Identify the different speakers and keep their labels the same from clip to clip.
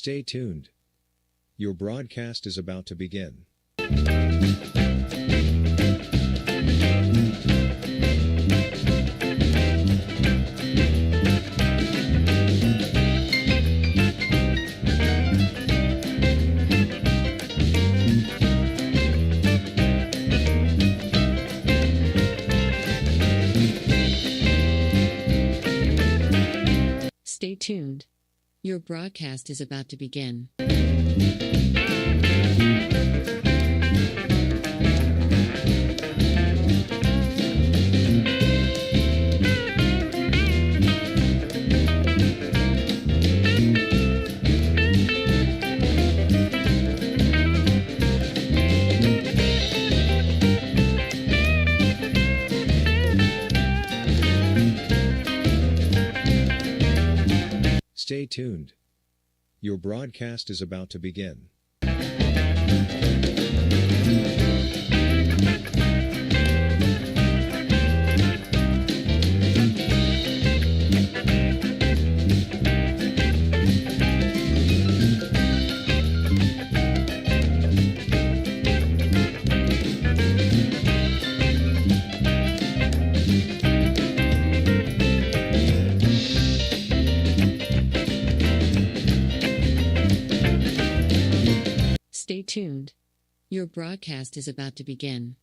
Speaker 1: Stay tuned. Your broadcast is about to begin.
Speaker 2: Stay tuned. Your broadcast is about to begin.
Speaker 1: Stay tuned. Your broadcast is about to begin.
Speaker 2: Stay tuned. Your broadcast is about to begin.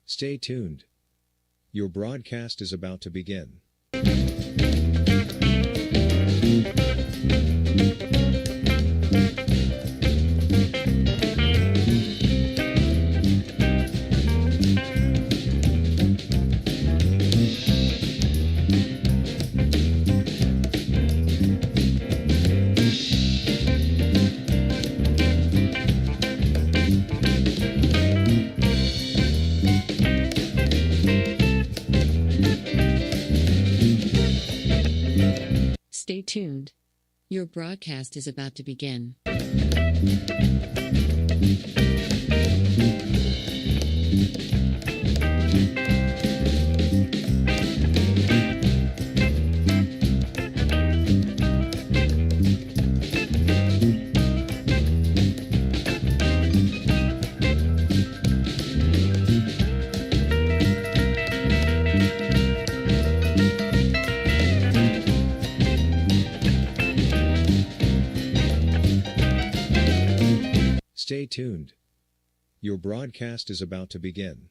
Speaker 1: Stay tuned. Your broadcast is about to begin.
Speaker 2: Stay tuned. Your broadcast is about to begin.
Speaker 1: Stay tuned. Your broadcast is about to begin.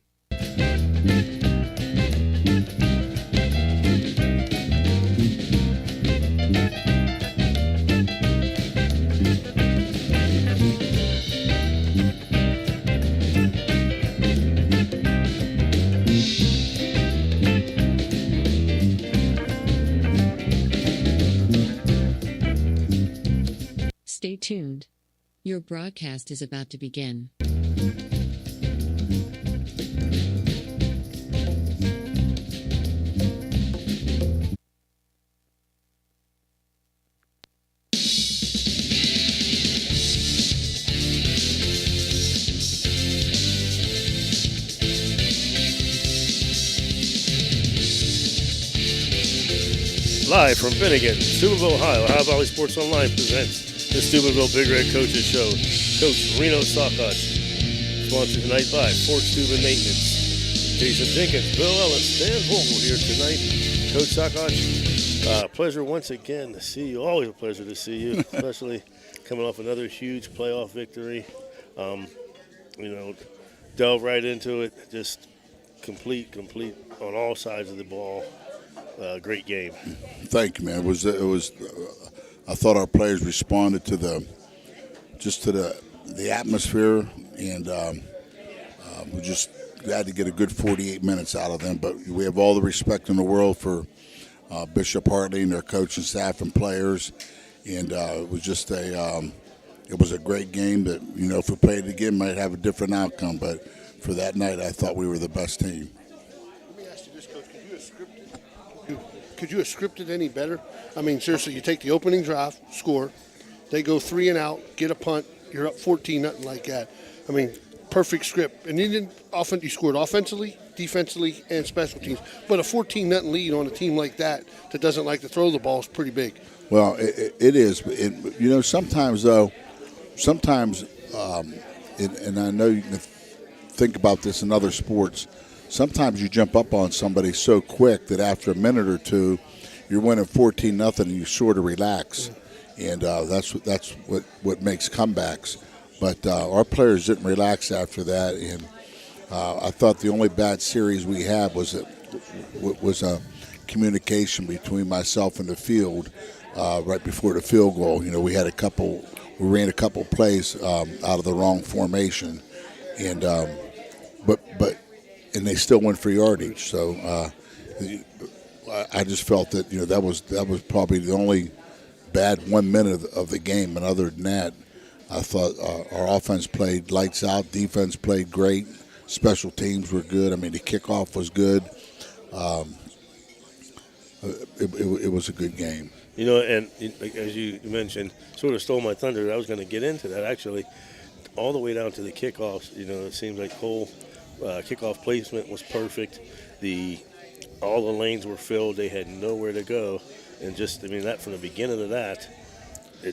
Speaker 2: Stay tuned. Your broadcast is about to begin.
Speaker 3: Live from Finnegan, Steubenville, Ohio, Ohio Valley Sports Online presents the Steubenville Big Red Coaches Show. Coach Reno Sockotch, sponsored tonight by Fort Steuben Maintenance. Jason Jenkins, Bill Ellis, Dan Vogel here tonight. Coach Sockotch, pleasure once again to see you. Always a pleasure to see you, especially coming off another huge playoff victory. Delve right into it. Just complete on all sides of the ball. Great game.
Speaker 4: Thank you, man. It was. I thought our players responded to the atmosphere, and we're just glad to get a good 48 minutes out of them. But we have all the respect in the world for Bishop Hartley and their coaching staff and players, and it was just a great game that, if we played it again, might have a different outcome. But for that night, I thought we were the best team.
Speaker 5: Let me ask you this, Coach. Could you have scripted any better? I mean, seriously, you take the opening drive, score, they go 3 and out, get a punt, you're up 14, nothing like that. I mean, perfect script. And you scored offensively, defensively, and special teams. But a 14-0 lead on a team like that doesn't like to throw the ball is pretty big.
Speaker 4: Well, it is. Sometimes, though, and I know you can think about this in other sports, sometimes you jump up on somebody so quick that after a minute or two, you're winning 14-0 and you sort of relax. And that's what makes comebacks. But our players didn't relax after that, and I thought the only bad series we had was a communication between myself and the field right before the field goal. We ran a couple plays out of the wrong formation, and and they still went for yardage. So I just felt that that was probably the only bad 1 minute of the game, and other than that, I thought our offense played lights out, defense played great, special teams were good. I mean, the kickoff was good. It was a good game.
Speaker 3: And as you mentioned, sort of stole my thunder. I was going to get into that actually, all the way down to the kickoffs. It seems like whole kickoff placement was perfect. All the lanes were filled. They had nowhere to go, and that from the beginning of that.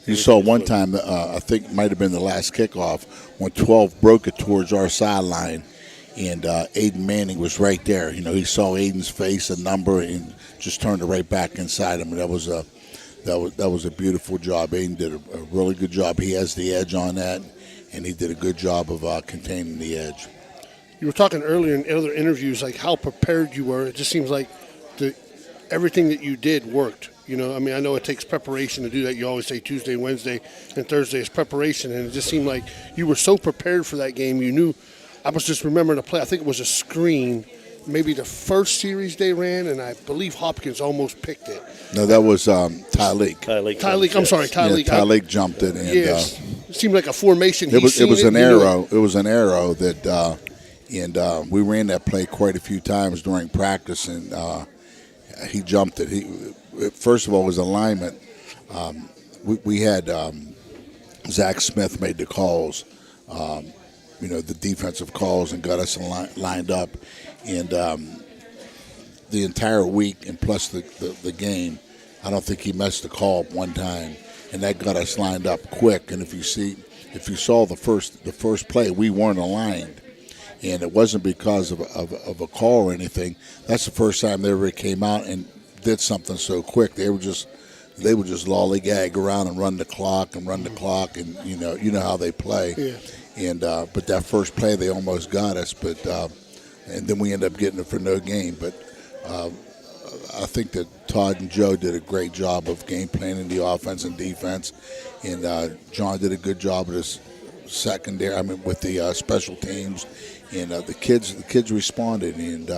Speaker 4: You saw one time, I think it might have been the last kickoff, when 12 broke it towards our sideline, and Aiden Manning was right there. He saw Aiden's face, a number, and just turned it right back inside him. And that was a beautiful job. Aiden did a really good job. He has the edge on that, and he did a good job of containing the edge.
Speaker 5: You were talking earlier in other interviews, like how prepared you were. It just seems like everything that you did worked. I know it takes preparation to do that. You always say Tuesday, Wednesday, and Thursday is preparation, and it just seemed like you were so prepared for that game. You knew. I was just remembering a play. I think it was a screen, maybe the first series they ran, and I believe Hopkins almost picked it.
Speaker 4: No, that was Tyleek.
Speaker 5: Tyleek. I'm sorry, Tyleek.
Speaker 4: Yeah, Tyleek jumped it, and
Speaker 5: yes, it seemed like a formation.
Speaker 4: It was an arrow. It was an arrow that, and we ran that play quite a few times during practice, and he jumped it. First of all, it was alignment. We had Zach Smith made the calls, the defensive calls, and got us lined up. And the entire week, and plus the game, I don't think he missed a call one time, and that got us lined up quick. And if you saw the first play, we weren't aligned. And it wasn't because of a call or anything. That's the first time they ever came out and did something so quick. They would just lollygag around and run the clock, and you know how they play.
Speaker 5: Yeah.
Speaker 4: And but that first play they almost got us, but and then we ended up getting it for no gain. But I think that Todd and Joe did a great job of game planning the offense and defense, and John did a good job with his secondary. With the special teams, and the kids responded, and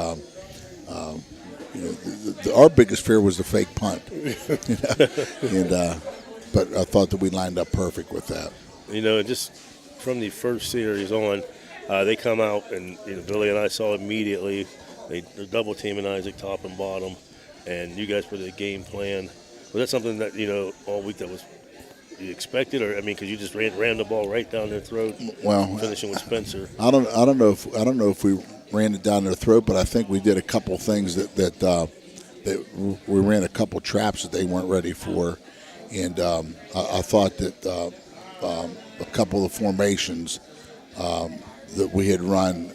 Speaker 4: our biggest fear was the fake punt, but I thought that we lined up perfect with that.
Speaker 3: Just from the first series on, they come out, and Billy and I saw immediately they're double teaming Isaac top and bottom, and you guys put a game plan. Was that something that all week that was you expected, or because you just ran the ball right down their throat?
Speaker 4: Well,
Speaker 3: finishing with Spencer.
Speaker 4: I don't know if we ran it down their throat, but I think we did a couple things that we ran a couple traps that they weren't ready for, and I thought that a couple of formations that we had run,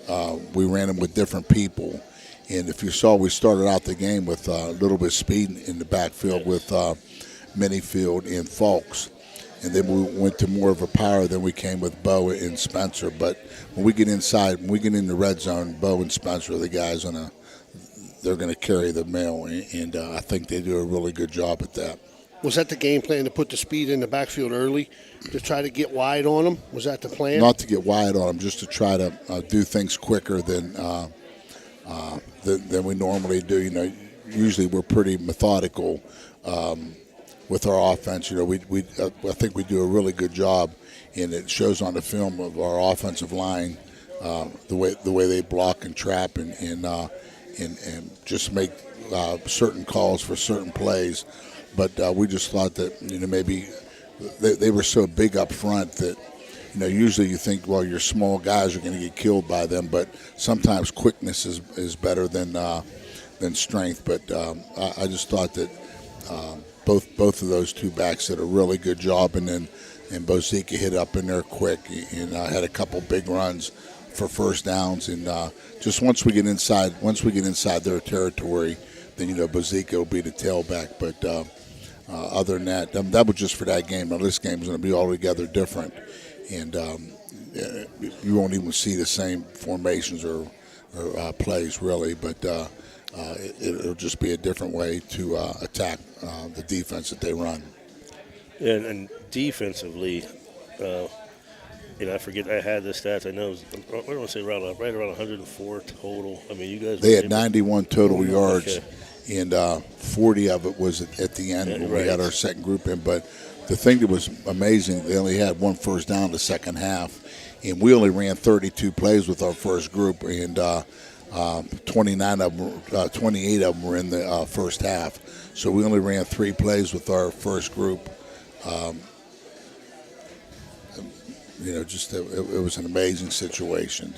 Speaker 4: we ran them with different people, and if you saw, we started out the game with a little bit of speed in the backfield with Minifield and Falks. And then we went to more of a power than we came with Bo and Spencer. But when we get inside, when we get in the red zone, Bo and Spencer are the guys they're going to carry the mail, and I think they do a really good job at that.
Speaker 5: Was that the game plan, to put the speed in the backfield early to try to get wide on them? Was that the plan?
Speaker 4: Not to get wide on them, just to try to do things quicker than we normally do. Usually we're pretty methodical. With our offense, I think we do a really good job, and it shows on the film of our offensive line the way they block and trap and just make certain calls for certain plays. But we just thought that maybe they were so big up front that usually you think, well, your small guys are going to get killed by them, but sometimes quickness is better than strength. But I just thought that both of those two backs did a really good job, and Bozika hit up in there quick and had a couple big runs for first downs. And just once we get inside their territory, then Bozika will be the tailback. But other than that, that was just for that game. Now this game is going to be altogether different, and you won't even see the same formations or plays really. But it'll just be a different way to attack the defense that they run.
Speaker 3: And defensively, I forget, I had the stats. I know it was, right around 104 total. I mean, you guys.
Speaker 4: They had 91 total yards, and 40 of it was at the end when we got our second group in. But the thing that was amazing, they only had one first down the second half, and we only ran 32 plays with our first group, and 28 of them were in the first half. So we only ran 3 plays with our first group. It was an amazing situation.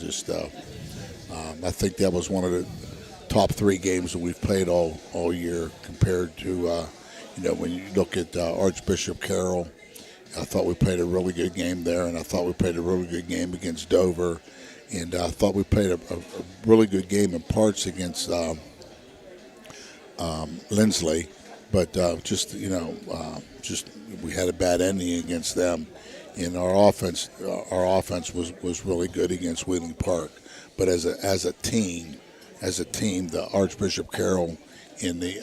Speaker 4: I think that was one of the top 3 games that we've played all year compared to, when you look at Archbishop Carroll. I thought we played a really good game there, and I thought we played a really good game against Dover. And I thought we played a really good game in parts against Lindsley. But we had a bad ending against them. And our offense was really good against Wheeling Park. But as a team, the Archbishop Carroll in the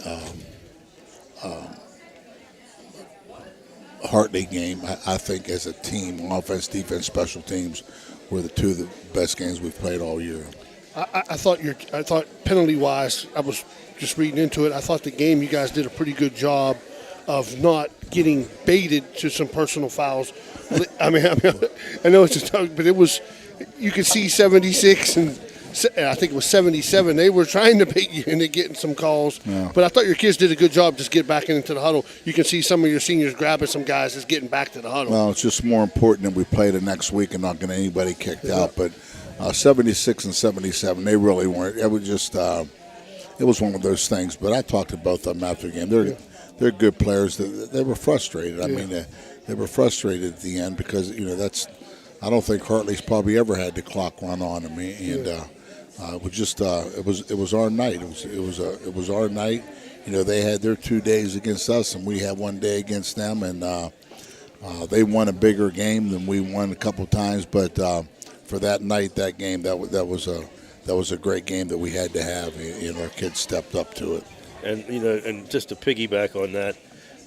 Speaker 4: Hartley game, I think as a team, offense, defense, special teams, were the 2 of the best games we've played all year.
Speaker 5: I thought penalty wise, I was just reading into it. I thought the game you guys did a pretty good job of not getting baited to some personal fouls. I mean, I know it's just, but it was, you could see 76 and I think it was 77. They were trying to bait you into getting some calls. Yeah. But I thought your kids did a good job just getting back into the huddle. You can see some of your seniors grabbing some guys just getting back to the huddle.
Speaker 4: Well, it's just more important that we play the next week and not get anybody kicked out. But 76 and 77, they really weren't. It was just, it was one of those things. But I talked to both of them after the game. They're good players. They were frustrated. I mean, they were frustrated at the end because I don't think Hartley's probably ever had the clock run on them, and it was just it was our night. It was our night. They had their 2 days against us, and we had 1 day against them, and they won a bigger game than we won a couple times. But for that night, that game, that was a great game that we had to have, and our kids stepped up to it.
Speaker 3: And and just to piggyback on that,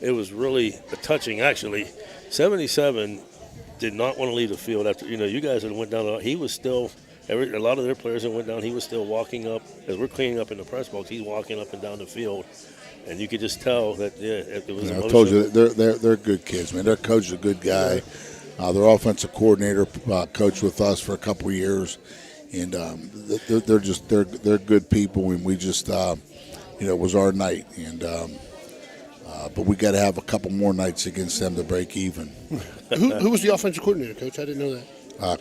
Speaker 3: it was really touching. Actually, 77 did not want to leave the field after you guys had went down. He was still a lot of their players that went down. He was still walking up as we're cleaning up in the press box. He's walking up and down the field, and you could just tell that it was.
Speaker 4: I told you they're good kids, man. Their coach is a good guy. Their offensive coordinator coached with us for a couple of years, and they're good people, and we just. It was our night, and but we got to have a couple more nights against them to break even.
Speaker 5: Who was the offensive coordinator, Coach? I didn't know that.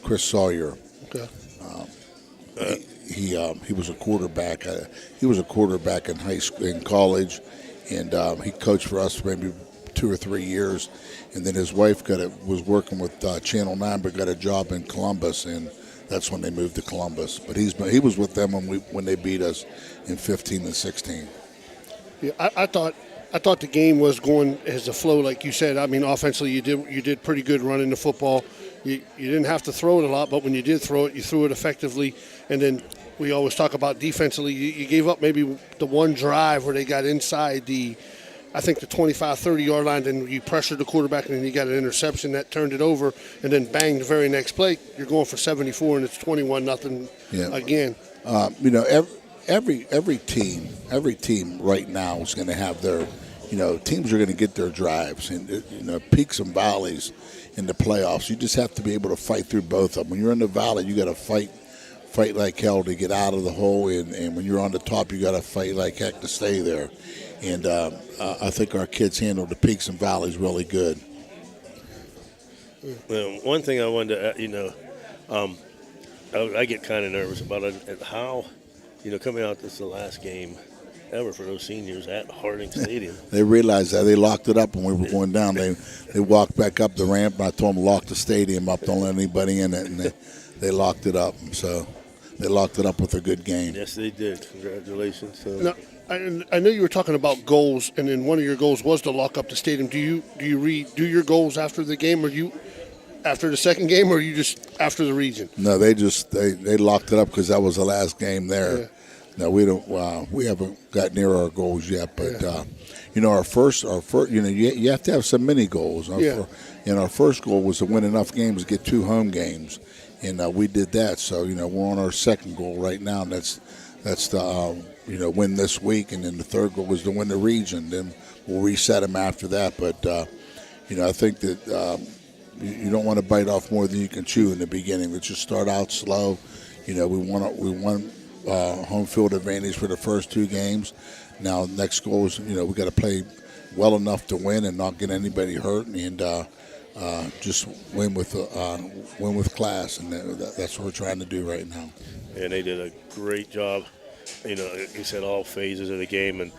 Speaker 4: Chris Sawyer.
Speaker 5: Okay.
Speaker 4: He was a quarterback. He was a quarterback in high school, in college, and he coached for us for maybe 2 or 3 years, and then his wife was working with Channel 9, but got a job in Columbus, and. That's when they moved to Columbus. But he was with them when they beat us in 15 and 16.
Speaker 5: Yeah, I thought the game was going as a flow, like you said. I mean, offensively, you did pretty good running the football. You didn't have to throw it a lot, but when you did throw it, you threw it effectively. And then we always talk about defensively. You gave up maybe the one drive where they got inside the 25, 30-yard line, then you pressured the quarterback, and then you got an interception that turned it over, and then bang, the very next play, you're going for 74, and it's 21-0 again.
Speaker 4: Every team right now is going to have their, teams are going to get their drives and, peaks and valleys. in the playoffs. You just have to be able to fight through both of them. When you're in the valley, you got to fight like hell to get out of the hole, and when you're on the top, you got to fight like heck to stay there. And I think our kids handle the peaks and valleys really good.
Speaker 3: Well, one thing I wanted to, I get kind of nervous about it, how, coming out, this is the last game ever for those seniors at Harding Stadium.
Speaker 4: They realized that. They locked it up when we were going down. They walked back up the ramp, and I told them to lock the stadium up, don't let anybody in it, and they locked it up. So they locked it up with a good game.
Speaker 3: Yes, they did. Congratulations. So.
Speaker 5: Now, I know you were talking about goals, and then one of your goals was to lock up the stadium. Do you redo your goals after the game, or after the second game, or are you just after the region?
Speaker 4: No, they locked it up because that was the last game there.
Speaker 5: Yeah.
Speaker 4: No, we don't. We haven't got near our goals yet, but our first, you have to have some mini goals. Our first goal was to win enough games to get 2 home games, and we did that. So we're on our second goal right now. And that's the win this week, and then the third goal was to win the region. Then we'll reset them after that. But I think that you don't want to bite off more than you can chew in the beginning. Let's just start out slow. We won home field advantage for the first 2 games. Now, next goal is, we got to play well enough to win and not get anybody hurt, and just win with class, and that's what we're trying to do right now.
Speaker 3: And they did a great job. You said all phases of the game, and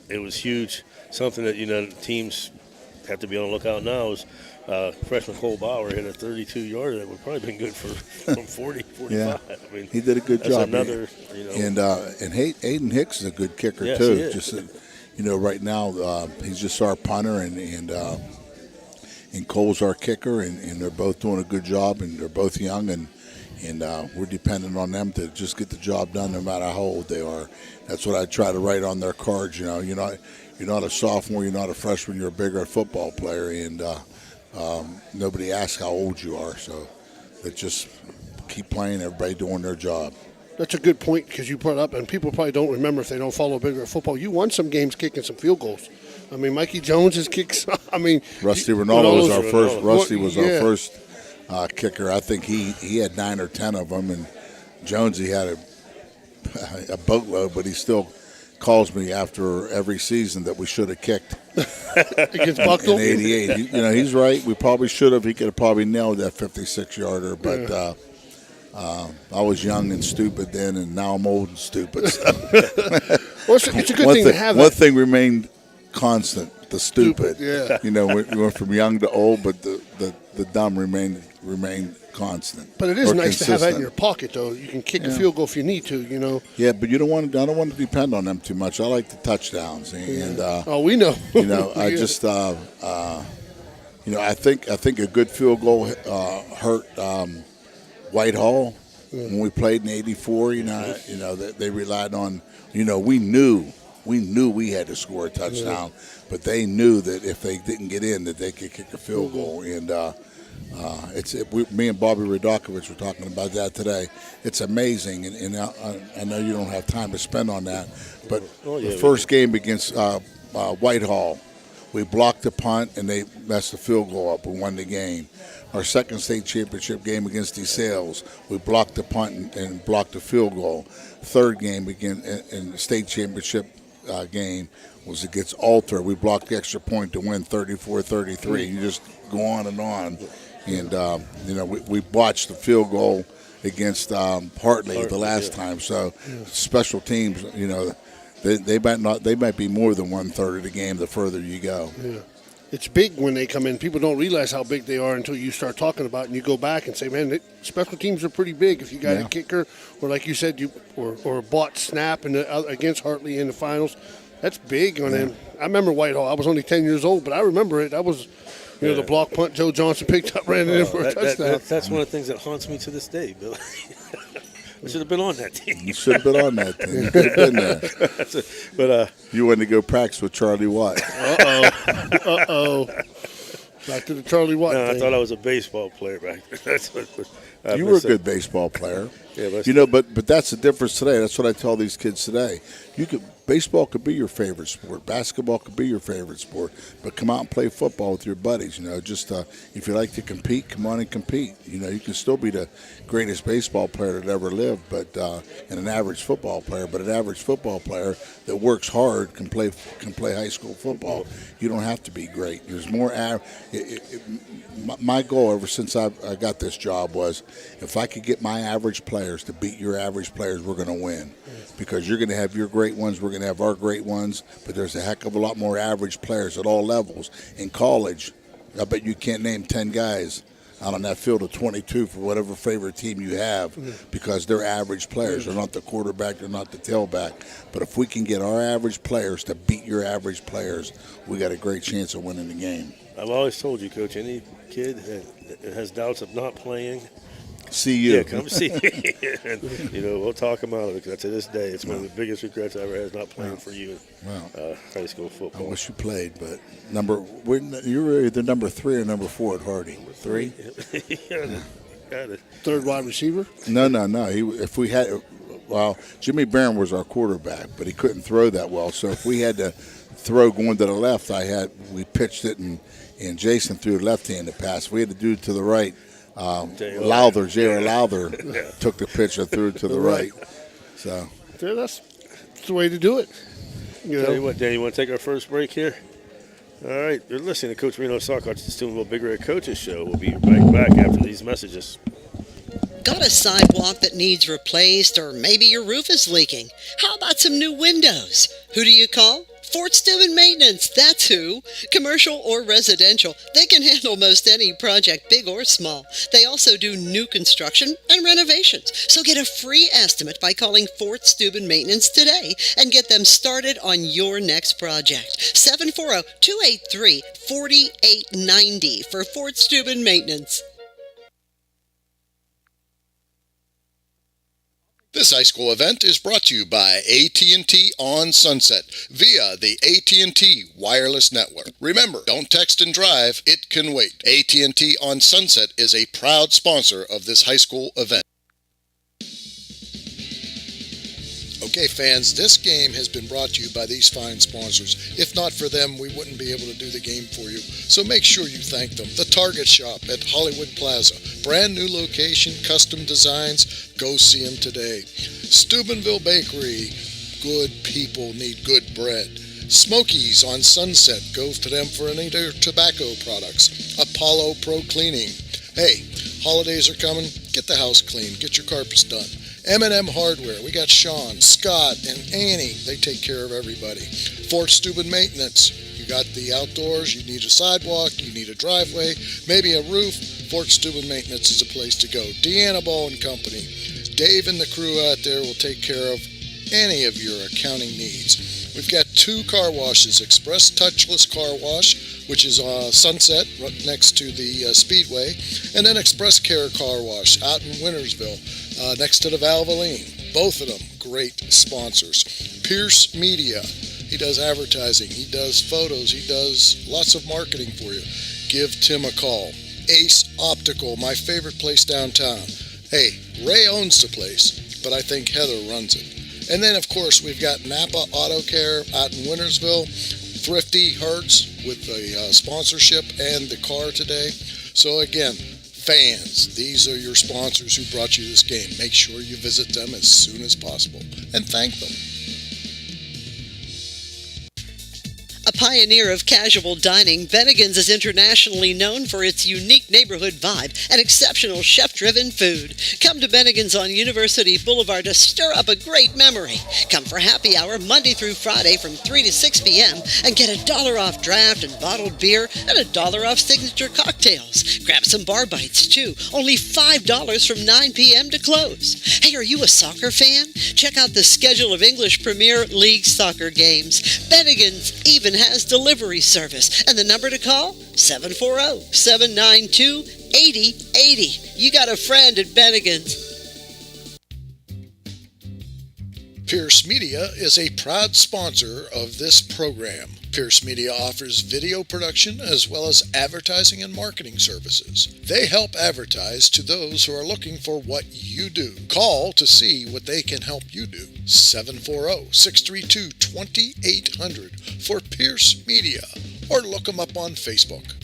Speaker 3: it was huge. Something that teams have to be on the lookout now is freshman Cole Bauer hit a 32-yarder that would probably been good from 40, 45.
Speaker 4: Yeah.
Speaker 3: I mean,
Speaker 4: he did a good job.
Speaker 3: Another,
Speaker 4: and Hayden Hicks is a good kicker too.
Speaker 3: He is.
Speaker 4: Just right now he's just our punter, and Cole's our kicker, and they're both doing a good job, and they're both young, and we're dependent on them to just get the job done no matter how old they are. That's what I try to write on their cards. You're not a sophomore, you're not a freshman, you're a bigger football player, and nobody asks how old you are. So they just keep playing, everybody doing their job.
Speaker 5: That's a good point, because you brought up, and people probably don't remember if they don't follow bigger football. You won some games kicking some field goals. I mean, Mikey Jones's kicks.
Speaker 4: Rusty Ronaldo was our first. Rusty was our first kicker. I think he had 9 or 10 of them, and Jonesy had a boatload, but he still calls me after every season that we should have kicked
Speaker 5: against Buckle
Speaker 4: in '88. He's right. We probably should have. He could have probably nailed that 56-yarder, but I was young and stupid then, and now I'm old and stupid. So.
Speaker 5: Well, it's a good thing to have.
Speaker 4: One thing remained constant: the stupid.
Speaker 5: Yeah.
Speaker 4: We went from young to old, but the dumb remained constant.
Speaker 5: But it is nice to have that in your pocket, though. You can kick a field goal if you need to.
Speaker 4: Yeah, but I don't want to depend on them too much. I like the touchdowns, and
Speaker 5: we know.
Speaker 4: I just I think a good field goal hurt Whitehall when we played in '84. They relied on. We knew we had to score a touchdown, but they knew that if they didn't get in, that they could kick a field goal. And me and Bobby Radakovich were talking about that today. It's amazing, and I know you don't have time to spend on that, but the first game against Whitehall, we blocked the punt and they messed the field goal up. We won the game. Our second state championship game against DeSales, we blocked the punt and blocked the field goal. Third game in the state championship game was against Alter. We blocked the extra point to win 34-33. You just go on. And we watched the field goal against Hartley the last time. So special teams, they might be more than 1/3 of the game the further you go.
Speaker 5: Yeah. It's big when they come in. People don't realize how big they are until you start talking about it, and you go back and say, man, special teams are pretty big. If you got a kicker, or like you said, or bought snap against Hartley in the finals, that's big on them. I remember Whitehall. I was only 10 years old, but I remember it. That was, the block punt Joe Johnson picked up, ran in for a touchdown.
Speaker 3: That's one of the things that haunts me to this day, Bill. I should have been on that team.
Speaker 4: You should have been on that team. You could have been there.
Speaker 3: But
Speaker 4: you wanted to go practice with Charlie Watt.
Speaker 5: Uh-oh. Back to the Charlie Watt
Speaker 3: thing. I thought I was a baseball player back then. That's what
Speaker 4: you were a good baseball player.
Speaker 3: Yeah,
Speaker 4: but that's the difference today. That's what I tell these kids today. Baseball could be your favorite sport. Basketball could be your favorite sport. But come out and play football with your buddies. Just if you like to compete, come on and compete. You can still be the greatest baseball player that ever lived, and an average football player. But an average football player that works hard can play high school football. You don't have to be great. There's more. My goal ever since I got this job was, if I could get my average players to beat your average players, we're going to win. Because you're going to have your great ones, we're going to have our great ones, but there's a heck of a lot more average players at all levels. In college, I bet you can't name 10 guys out on that field of 22 for whatever favorite team you have, because they're average players. They're not the quarterback, they're not the tailback. But if we can get our average players to beat your average players, we got a great chance of winning the game.
Speaker 3: I've always told you, Coach, any kid that has doubts of not playing,
Speaker 4: see you.
Speaker 3: Yeah, come see me. And, we'll talk them out of it, because to this day, it's one of the biggest regrets I ever had, is not playing for you in high school football.
Speaker 4: I wish you played, but you were either number 3 or number 4 at Hardy. 3?
Speaker 5: Got it. Third wide receiver?
Speaker 4: No. Jimmy Barron was our quarterback, but he couldn't throw that well. So if we had to throw going to the left, we pitched it, and Jason threw a left-handed pass. If we had to do it to the right, J.R. Lowther took the pitch and threw it to the right. So
Speaker 5: that's the way to do it.
Speaker 3: Tell you what, Dan, you want to take our first break here? All right, you're listening to Coach Reno Sockcoach, the Steubenville Big Red Coaches Show. We'll be right back after these messages.
Speaker 6: Got a sidewalk that needs replaced, or maybe your roof is leaking? How about some new windows? Who do you call? Fort Steuben Maintenance, that's who. Commercial or residential, they can handle most any project, big or small. They also do new construction and renovations. So get a free estimate by calling Fort Steuben Maintenance today and get them started on your next project. 740-283-4890 for Fort Steuben Maintenance.
Speaker 7: This high school event is brought to you by AT&T on Sunset via the AT&T wireless network. Remember, don't text and drive, it can wait. AT&T on Sunset is a proud sponsor of this high school event. Okay, fans, this game has been brought to you by these fine sponsors. If not for them, we wouldn't be able to do the game for you. So make sure you thank them. The Target Shop at Hollywood Plaza. Brand new location, custom designs. Go see them today. Steubenville Bakery. Good people need good bread. Smokies on Sunset. Go to them for any of their tobacco products. Apollo Pro Cleaning. Hey, holidays are coming. Get the house clean. Get your carpets done. M&M Hardware, we got Sean, Scott, and Annie. They take care of everybody. Fort Steuben Maintenance, you got the outdoors, you need a sidewalk, you need a driveway, maybe a roof. Fort Steuben Maintenance is a place to go. Deanna Ball and Company. Dave and the crew out there will take care of any of your accounting needs. We've got 2 car washes, Express Touchless Car Wash, which is Sunset, right next to the Speedway, and then Express Care Car Wash out in Wintersville. Next to the Valvoline. Both of them great sponsors. Pierce Media. He does advertising. He does photos. He does lots of marketing for you. Give Tim a call. Ace Optical, my favorite place downtown. Hey, Ray owns the place, but I think Heather runs it. And then, of course, we've got Napa Auto Care out in Wintersville. Thrifty Hertz with the sponsorship and the car today. So again, fans, these are your sponsors who brought you this game. Make sure you visit them as soon as possible and thank them.
Speaker 6: A pioneer of casual dining, Bennigan's is internationally known for its unique neighborhood vibe and exceptional chef-driven food. Come to Bennigan's on University Boulevard to stir up a great memory. Come for happy hour Monday through Friday from 3 to 6 p.m. and get $1 off draft and bottled beer and $1 off signature cocktails. Grab some bar bites too. Only $5 from 9 p.m. to close. Hey, are you a soccer fan? Check out the schedule of English Premier League soccer games. Bennigan's even has delivery service, and the number to call, 740-792-8080. You got a friend at Bennigan's.
Speaker 7: Pierce Media is a proud sponsor of this program. Pierce Media offers video production as well as advertising and marketing services. They help advertise to those who are looking for what you do. Call to see what they can help you do. 740-632-2800 for Pierce Media, or look them up on Facebook.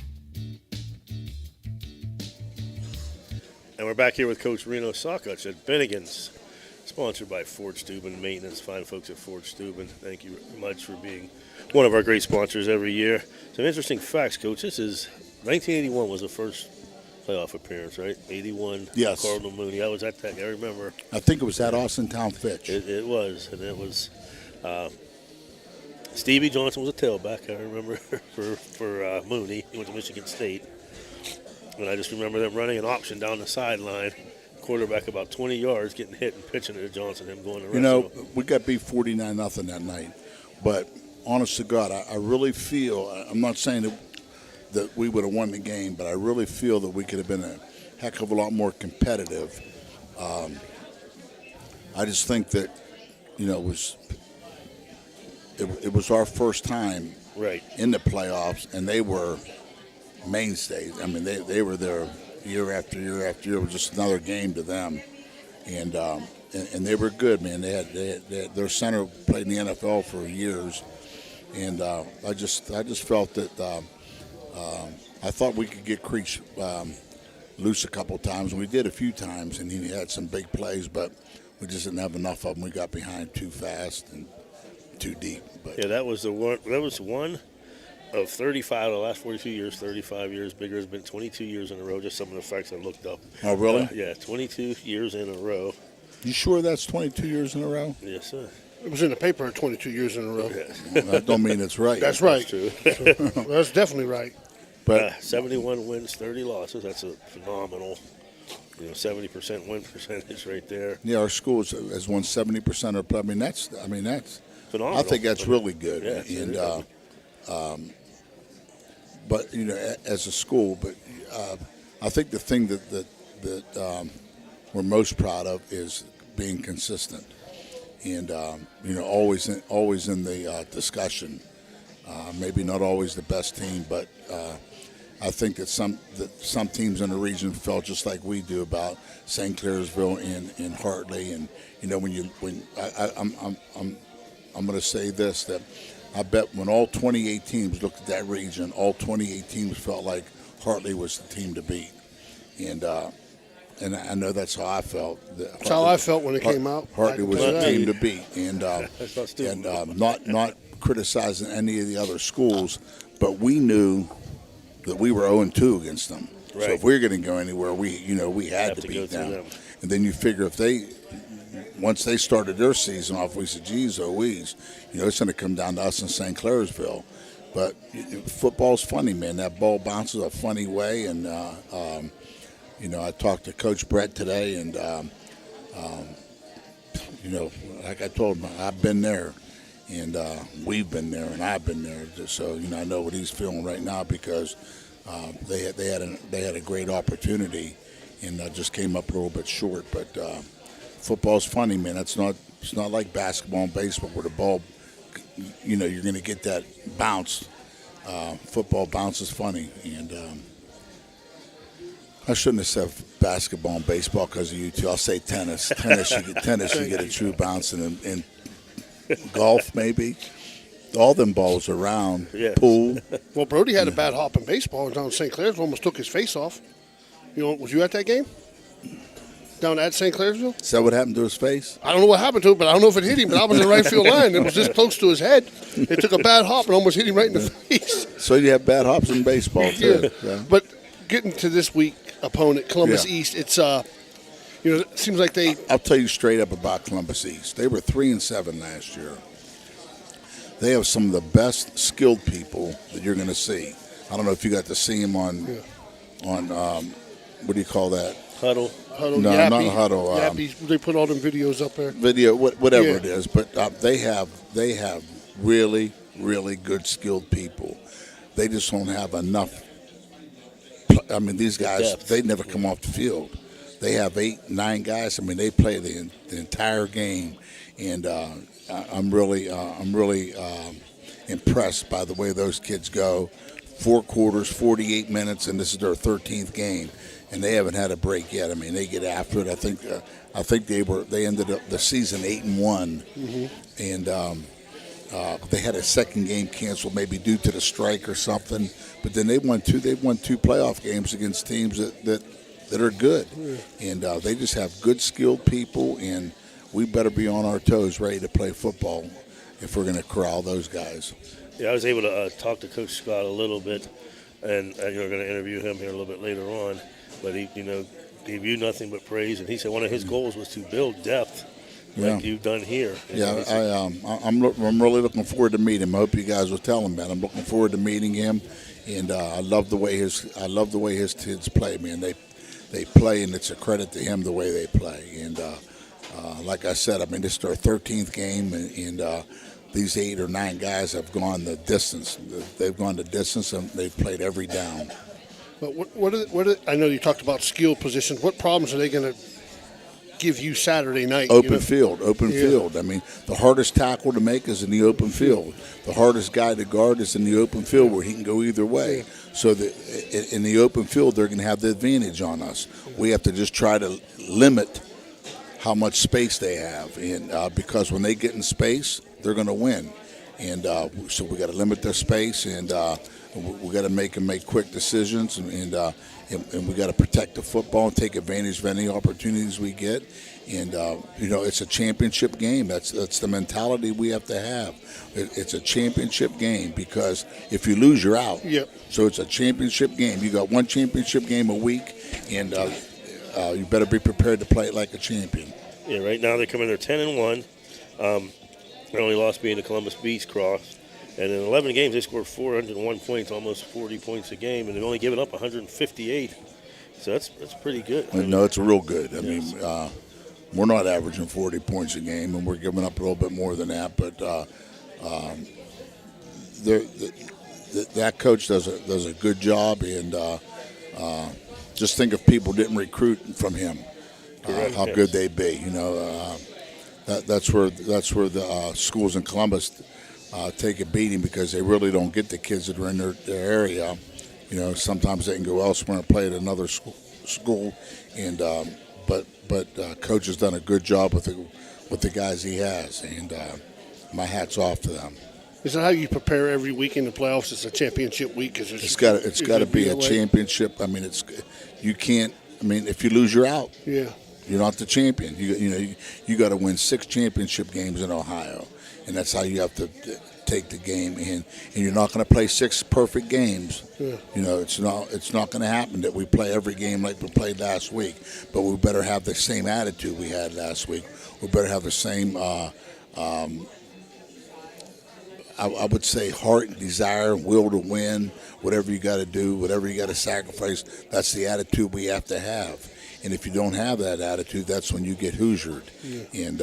Speaker 3: And we're back here with Coach Reno Sokuch at Bennigan's, sponsored by Ford Steuben Maintenance. Fine folks at Ford Steuben. Thank you very much for being one of our great sponsors every year. Some interesting facts, Coach. This is 1981 was the first playoff appearance, right? 81.
Speaker 4: Yes.
Speaker 3: Cardinal Mooney. I was at that. I remember.
Speaker 4: I think it was at Austintown Fitch.
Speaker 3: It was, and it was. Stevie Johnson was a tailback. I remember for Mooney. He went to Michigan State, and I just remember them running an option down the sideline. Quarterback about 20 yards, getting hit and pitching it to Johnson. Him going to
Speaker 4: we got beat 49-0 that night, but honest to God, I really feel. I'm not saying that we would have won the game, but I really feel that we could have been a heck of a lot more competitive. I just think that it was our first time in the playoffs, and they were mainstays. I mean, they were there year after year after year. It was just another game to them, and they were good, man. They had their center played in the NFL for years, and I just felt that I thought we could get Creech loose a couple times, and we did a few times, and he had some big plays, but we just didn't have enough of them. We got behind too fast and too deep. But
Speaker 3: yeah, that was the one. That was one of 35 the last 42 years, 35 years. Bigger has been 22 years in a row. Just some of the facts I looked up.
Speaker 4: Oh, really?
Speaker 3: Yeah, 22 years in a row.
Speaker 4: You sure that's 22 years in a row?
Speaker 3: Yes, sir.
Speaker 5: It was in the paper 22 years in a row.
Speaker 3: Yeah.
Speaker 4: That don't mean it's right.
Speaker 5: That's right.
Speaker 3: True.
Speaker 5: That's definitely right.
Speaker 4: But
Speaker 3: 71 wins, 30 losses. That's a phenomenal, 70% win percentage right there.
Speaker 4: yeah, our school has won 70% of. I mean, that's
Speaker 3: Phenomenal.
Speaker 4: I think that's really good.
Speaker 3: Yes,
Speaker 4: And but as a school, but I think the thing that we're most proud of is being consistent, and always in the discussion. Maybe not always the best team, but I think that some teams in the region felt just like we do about St. Clairsville and Hartley, and I'm going to say this, that I bet when all 28 teams looked at that region, all 28 teams felt like Hartley was the team to beat, and I know that's how I felt.
Speaker 5: That's how I felt when it came out.
Speaker 4: Hartley was the
Speaker 5: that.
Speaker 4: team to beat, and not criticizing any of the other schools, but we knew that we were 0-2 against them.
Speaker 3: Right.
Speaker 4: So if we were going to go anywhere, we had to
Speaker 3: go
Speaker 4: beat
Speaker 3: through
Speaker 4: them. And then you figure once they started their season off, we said, geez, OVSOis, it's going to come down to us in St. Clairsville. But football's funny, man. That ball bounces a funny way, and I talked to Coach Brett today, and like I told him, I've been there. And we've been there, and I've been there. So I know what he's feeling right now, because they had a great opportunity, and just came up a little bit short. But football's funny, man. It's not like basketball and baseball where the ball, you're going to get that bounce. Football bounce is funny, and I shouldn't have said basketball and baseball because of you two. I'll say tennis. Tennis, you get a true bounce, and golf, maybe. All them balls around.
Speaker 3: Yes.
Speaker 4: Pool.
Speaker 5: Well, Brody had a bad hop in baseball down in St. Clairsville, almost took his face off. Was you at that game? Down at St. Clairsville?
Speaker 4: Is that what happened to his face?
Speaker 5: I don't know what happened to it, but I don't know if it hit him, but I was in the right field line. It was this close to his head. It took a bad hop and almost hit him right in the face.
Speaker 4: So you have bad hops in baseball, too. Yeah.
Speaker 5: But getting to this week opponent, Columbus East, it's it seems like
Speaker 4: I'll tell you straight up about Columbus East. They were 3-7 last year. They have some of the best skilled people that you're going to see. I don't know if you got to see them on what do you call that?
Speaker 3: Huddle.
Speaker 4: No,
Speaker 5: Yappy,
Speaker 4: not Huddle.
Speaker 5: Yappy, they put all them videos up there.
Speaker 4: Whatever it is. But they have really, really good skilled people. They just don't have enough. I mean, these guys, they never come off the field. They have 8, 9 guys. I mean, they play the entire game, and I'm really impressed by the way those kids go. 4 quarters, 48 minutes, and this is their 13th game, and they haven't had a break yet. I mean, they get after it. I think they ended up the season 8-1, and they had a second game canceled, maybe due to the strike or something. But then they won two playoff games against teams that are good, and they just have good, skilled people, and we better be on our toes, ready to play football if we're going to corral those guys.
Speaker 3: Yeah, I was able to talk to Coach Scott a little bit, and you're going to interview him here a little bit later on. But he, gave you nothing but praise, and he said one of his goals was to build depth, like you've done here.
Speaker 4: I'm really looking forward to meeting him. I hope you guys will tell him that. I'm looking forward to meeting him, and I love the way his kids play. Man, they play, and it's a credit to him the way they play. And like I said, I mean, this is their 13th game, and these 8 or 9 guys have gone the distance. They've gone the distance, and they've played every down.
Speaker 5: But I know you talked about skill positions. What problems are they going to give you Saturday night?
Speaker 4: Open field. I mean, the hardest tackle to make is in the open field. The hardest guy to guard is in the open field where he can go either way. So that in the open field, they're going to have the advantage on us. We have to just try to limit how much space they have, and because when they get in space, they're going to win. And so we got to limit their space, and we got to make them make quick decisions, and we got to protect the football and take advantage of any opportunities we get. And it's a championship game. That's the mentality we have to have. It's a championship game, because if you lose, you're out.
Speaker 5: Yep.
Speaker 4: So it's a championship game. You got one championship game a week, and you better be prepared to play it like a champion.
Speaker 3: Yeah, right now they're coming. They're 10-1. Their only loss being the Columbus Beast Cross. And in 11 games, they scored 401 points, almost 40 points a game, and they've only given up 158. So that's pretty good.
Speaker 4: No, it's real good. I mean, we're not averaging 40 points a game, and we're giving up a little bit more than that. But that coach does a good job, and just think if people didn't recruit from him, how good they'd be. That's where the schools in Columbus take a beating, because they really don't get the kids that are in their area. Sometimes they can go elsewhere and play at another school, and but coach has done a good job with the guys he has, and my hat's off to them.
Speaker 5: Is that how you prepare every week in the playoffs? It's a championship week.
Speaker 4: It's got to be a championship. I mean, you can't. I mean, if you lose, you're out.
Speaker 5: Yeah.
Speaker 4: You're not the champion. You got to win 6 championship games in Ohio, and that's how you have to take the game in. And you're not going to play 6 perfect games. Yeah. It's not going to happen that we play every game like we played last week. But we better have the same attitude we had last week. We better have the same, I would say, heart and desire and will to win. Whatever you got to do, whatever you got to sacrifice, that's the attitude we have to have. And if you don't have that attitude, that's when you get Hoosiered. Yeah. And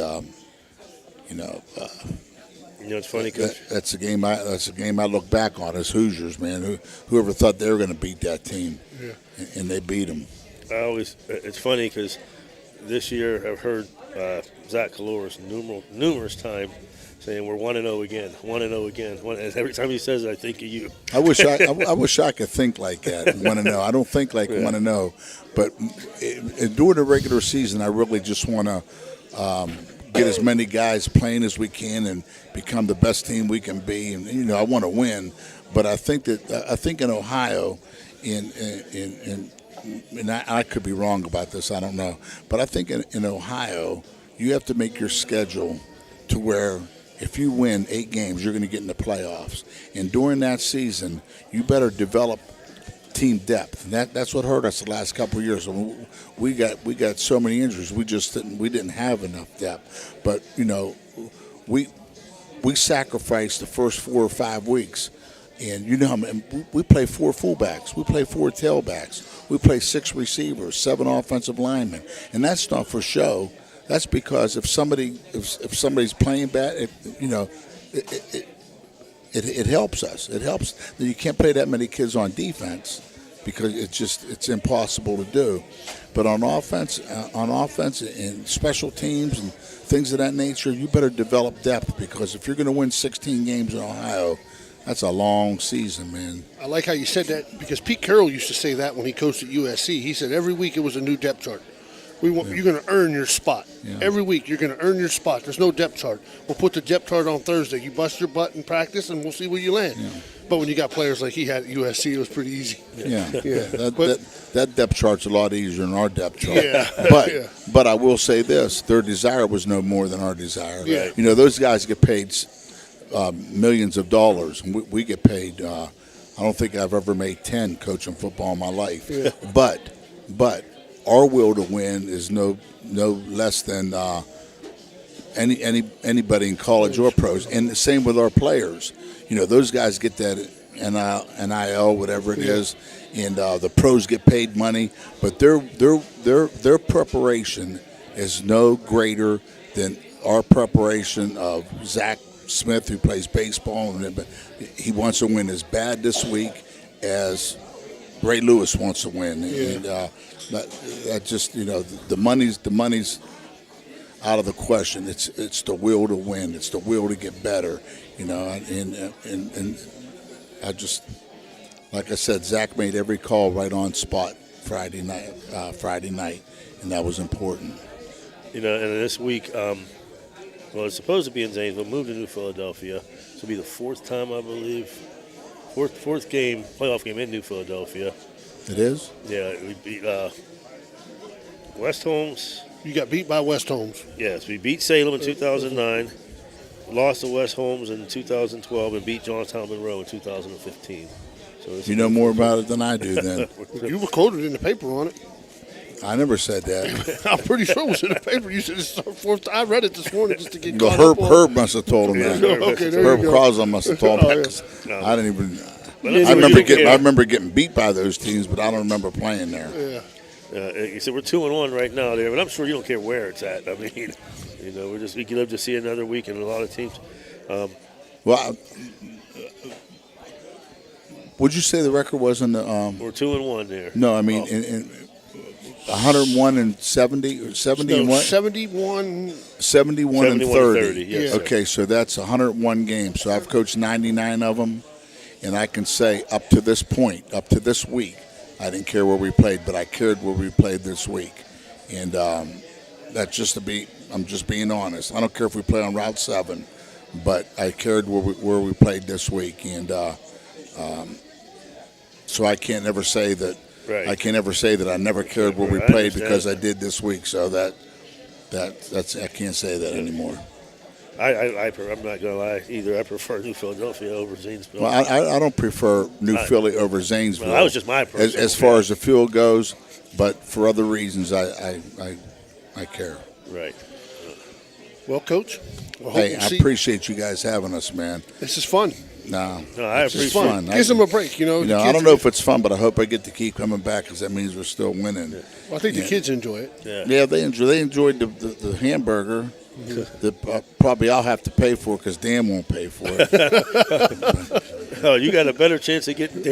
Speaker 3: it's funny, Coach.
Speaker 4: That's a game I look back on as Hoosiers, man. Whoever thought they were going to beat that team, and they beat them.
Speaker 3: It's funny because this year I've heard Zach Caloris numerous times saying we're 1-0 again, 1-0 again. And every time he says it, I think of you.
Speaker 4: I wish I could think like that, 1-0. I don't think like 1-0, but during the regular season, I really just want to get as many guys playing as we can and become the best team we can be. And I want to win, but I think in Ohio, and I could be wrong about this. I don't know, but I think in Ohio, you have to make your schedule to where, if you win 8 games, you're going to get in the playoffs. And during that season, you better develop team depth. And that's what hurt us the last couple of years. We got so many injuries. We didn't have enough depth. But we sacrificed the first 4 or 5 weeks. And we play 4 fullbacks. We play 4 tailbacks. We play 6 receivers, 7 offensive linemen. And that's not for show. That's because if somebody's playing bad, it helps us. It helps that you can't play that many kids on defense, because it's impossible to do. But on offense and special teams and things of that nature, you better develop depth, because if you're going to win 16 games in Ohio, that's a long season, man.
Speaker 5: I like how you said that, because Pete Carroll used to say that when he coached at USC. He said every week it was a new depth chart. You're going to earn your spot.
Speaker 4: Yeah.
Speaker 5: Every week you're going to earn your spot. There's no depth chart. We'll put the depth chart on Thursday. You bust your butt in practice, and we'll see where you land.
Speaker 4: Yeah.
Speaker 5: But when you got players like he had at USC, it was pretty easy.
Speaker 4: Yeah.
Speaker 5: But
Speaker 4: That depth chart's a lot easier than our depth chart.
Speaker 5: Yeah.
Speaker 4: But I will say this: their desire was no more than our desire.
Speaker 5: Yeah.
Speaker 4: You know, those guys get paid millions of dollars, and we get paid. I don't think I've ever made 10 coaching football in my life.
Speaker 5: Yeah.
Speaker 4: But our will to win is no less than anybody in college or pros, and the same with our players. You know, those guys get that NIL, whatever it is, and the pros get paid money, but their preparation is no greater than our preparation of Zach Smith, who plays baseball, and he wants to win as bad this week as Ray Lewis wants to win. And that just, you know, the money's out of the question. It's the will to win. It's the will to get better. You know, and I just, like I said, Zach made every call right on spot Friday night, and that was important.
Speaker 3: You know, and this week, well, it's supposed to be in Zanesville, moved to New Philadelphia. This will be the fourth time, I believe. Fourth game, playoff game in New Philadelphia.
Speaker 4: It is?
Speaker 3: Yeah, we beat West Holmes.
Speaker 5: you got beat by West Holmes.
Speaker 3: Yes, we beat Salem in 2009, lost to West Holmes in 2012, and beat Johnstown Monroe in 2015. So
Speaker 4: You know more about it than I do then.
Speaker 5: You were quoted in the paper on it.
Speaker 4: I never said that.
Speaker 5: I'm pretty sure it was in the paper. You said it's our fourth. I read it this morning just to get
Speaker 4: Well,
Speaker 5: caught up on.
Speaker 4: Herb must have told him that.
Speaker 5: Okay, there
Speaker 4: Herb
Speaker 5: you go.
Speaker 4: Crosland must have told him
Speaker 5: Oh,
Speaker 4: that. 'Cause
Speaker 3: No.
Speaker 4: I didn't even.
Speaker 3: But
Speaker 4: I
Speaker 3: anyway,
Speaker 4: remember getting beat by those teams, but I don't remember playing there.
Speaker 5: Yeah.
Speaker 3: You said we're 2-1 right now there, but I'm sure you don't care where it's at. I mean, you know, we can live to see another week, and a lot of teams.
Speaker 4: Well, would you say the record was in the?
Speaker 3: We're 2-1 there.
Speaker 4: No, I mean in 101 and 70 or 70 and
Speaker 5: No,
Speaker 4: what?
Speaker 5: 71.
Speaker 4: 71 and 30.
Speaker 3: Yes,
Speaker 5: Yeah.
Speaker 4: Okay, so that's 101 games. So I've coached 99 of them, and I can say up to this point, up to this week, I didn't care where we played, but I cared where we played this week. And that's just I'm just being honest. I don't care if we play on Route 7, but I cared where we played this week. And so I can't ever say that.
Speaker 3: Right.
Speaker 4: I can't ever say that I never cared where we
Speaker 3: I
Speaker 4: played
Speaker 3: understand
Speaker 4: because I
Speaker 3: that.
Speaker 4: did this week. So that's I can't say that anymore.
Speaker 3: I'm not going to lie either. I prefer New Philadelphia over Zanesville.
Speaker 4: Well, I don't prefer New Philly over Zanesville.
Speaker 3: Well, that was just my personal
Speaker 4: as far as the field goes, but for other reasons, I care.
Speaker 3: Right.
Speaker 5: Well, Coach, I hope
Speaker 4: Hey,
Speaker 5: we'll
Speaker 4: I
Speaker 5: see.
Speaker 4: appreciate you guys having us, man.
Speaker 5: This is fun.
Speaker 3: No, I
Speaker 4: it's
Speaker 3: appreciate
Speaker 4: just
Speaker 3: it.
Speaker 4: fun.
Speaker 5: Gives them a break, you know.
Speaker 4: You
Speaker 5: the
Speaker 4: know, I
Speaker 5: kids-
Speaker 4: don't know if it's fun, but I hope I get to keep coming back because that means we're still winning.
Speaker 5: Well, I think the kids enjoy it.
Speaker 3: Yeah.
Speaker 4: Yeah, they enjoyed the hamburger. Probably I'll have to pay for it because Dan won't pay for it.
Speaker 3: Oh, you got a better chance of getting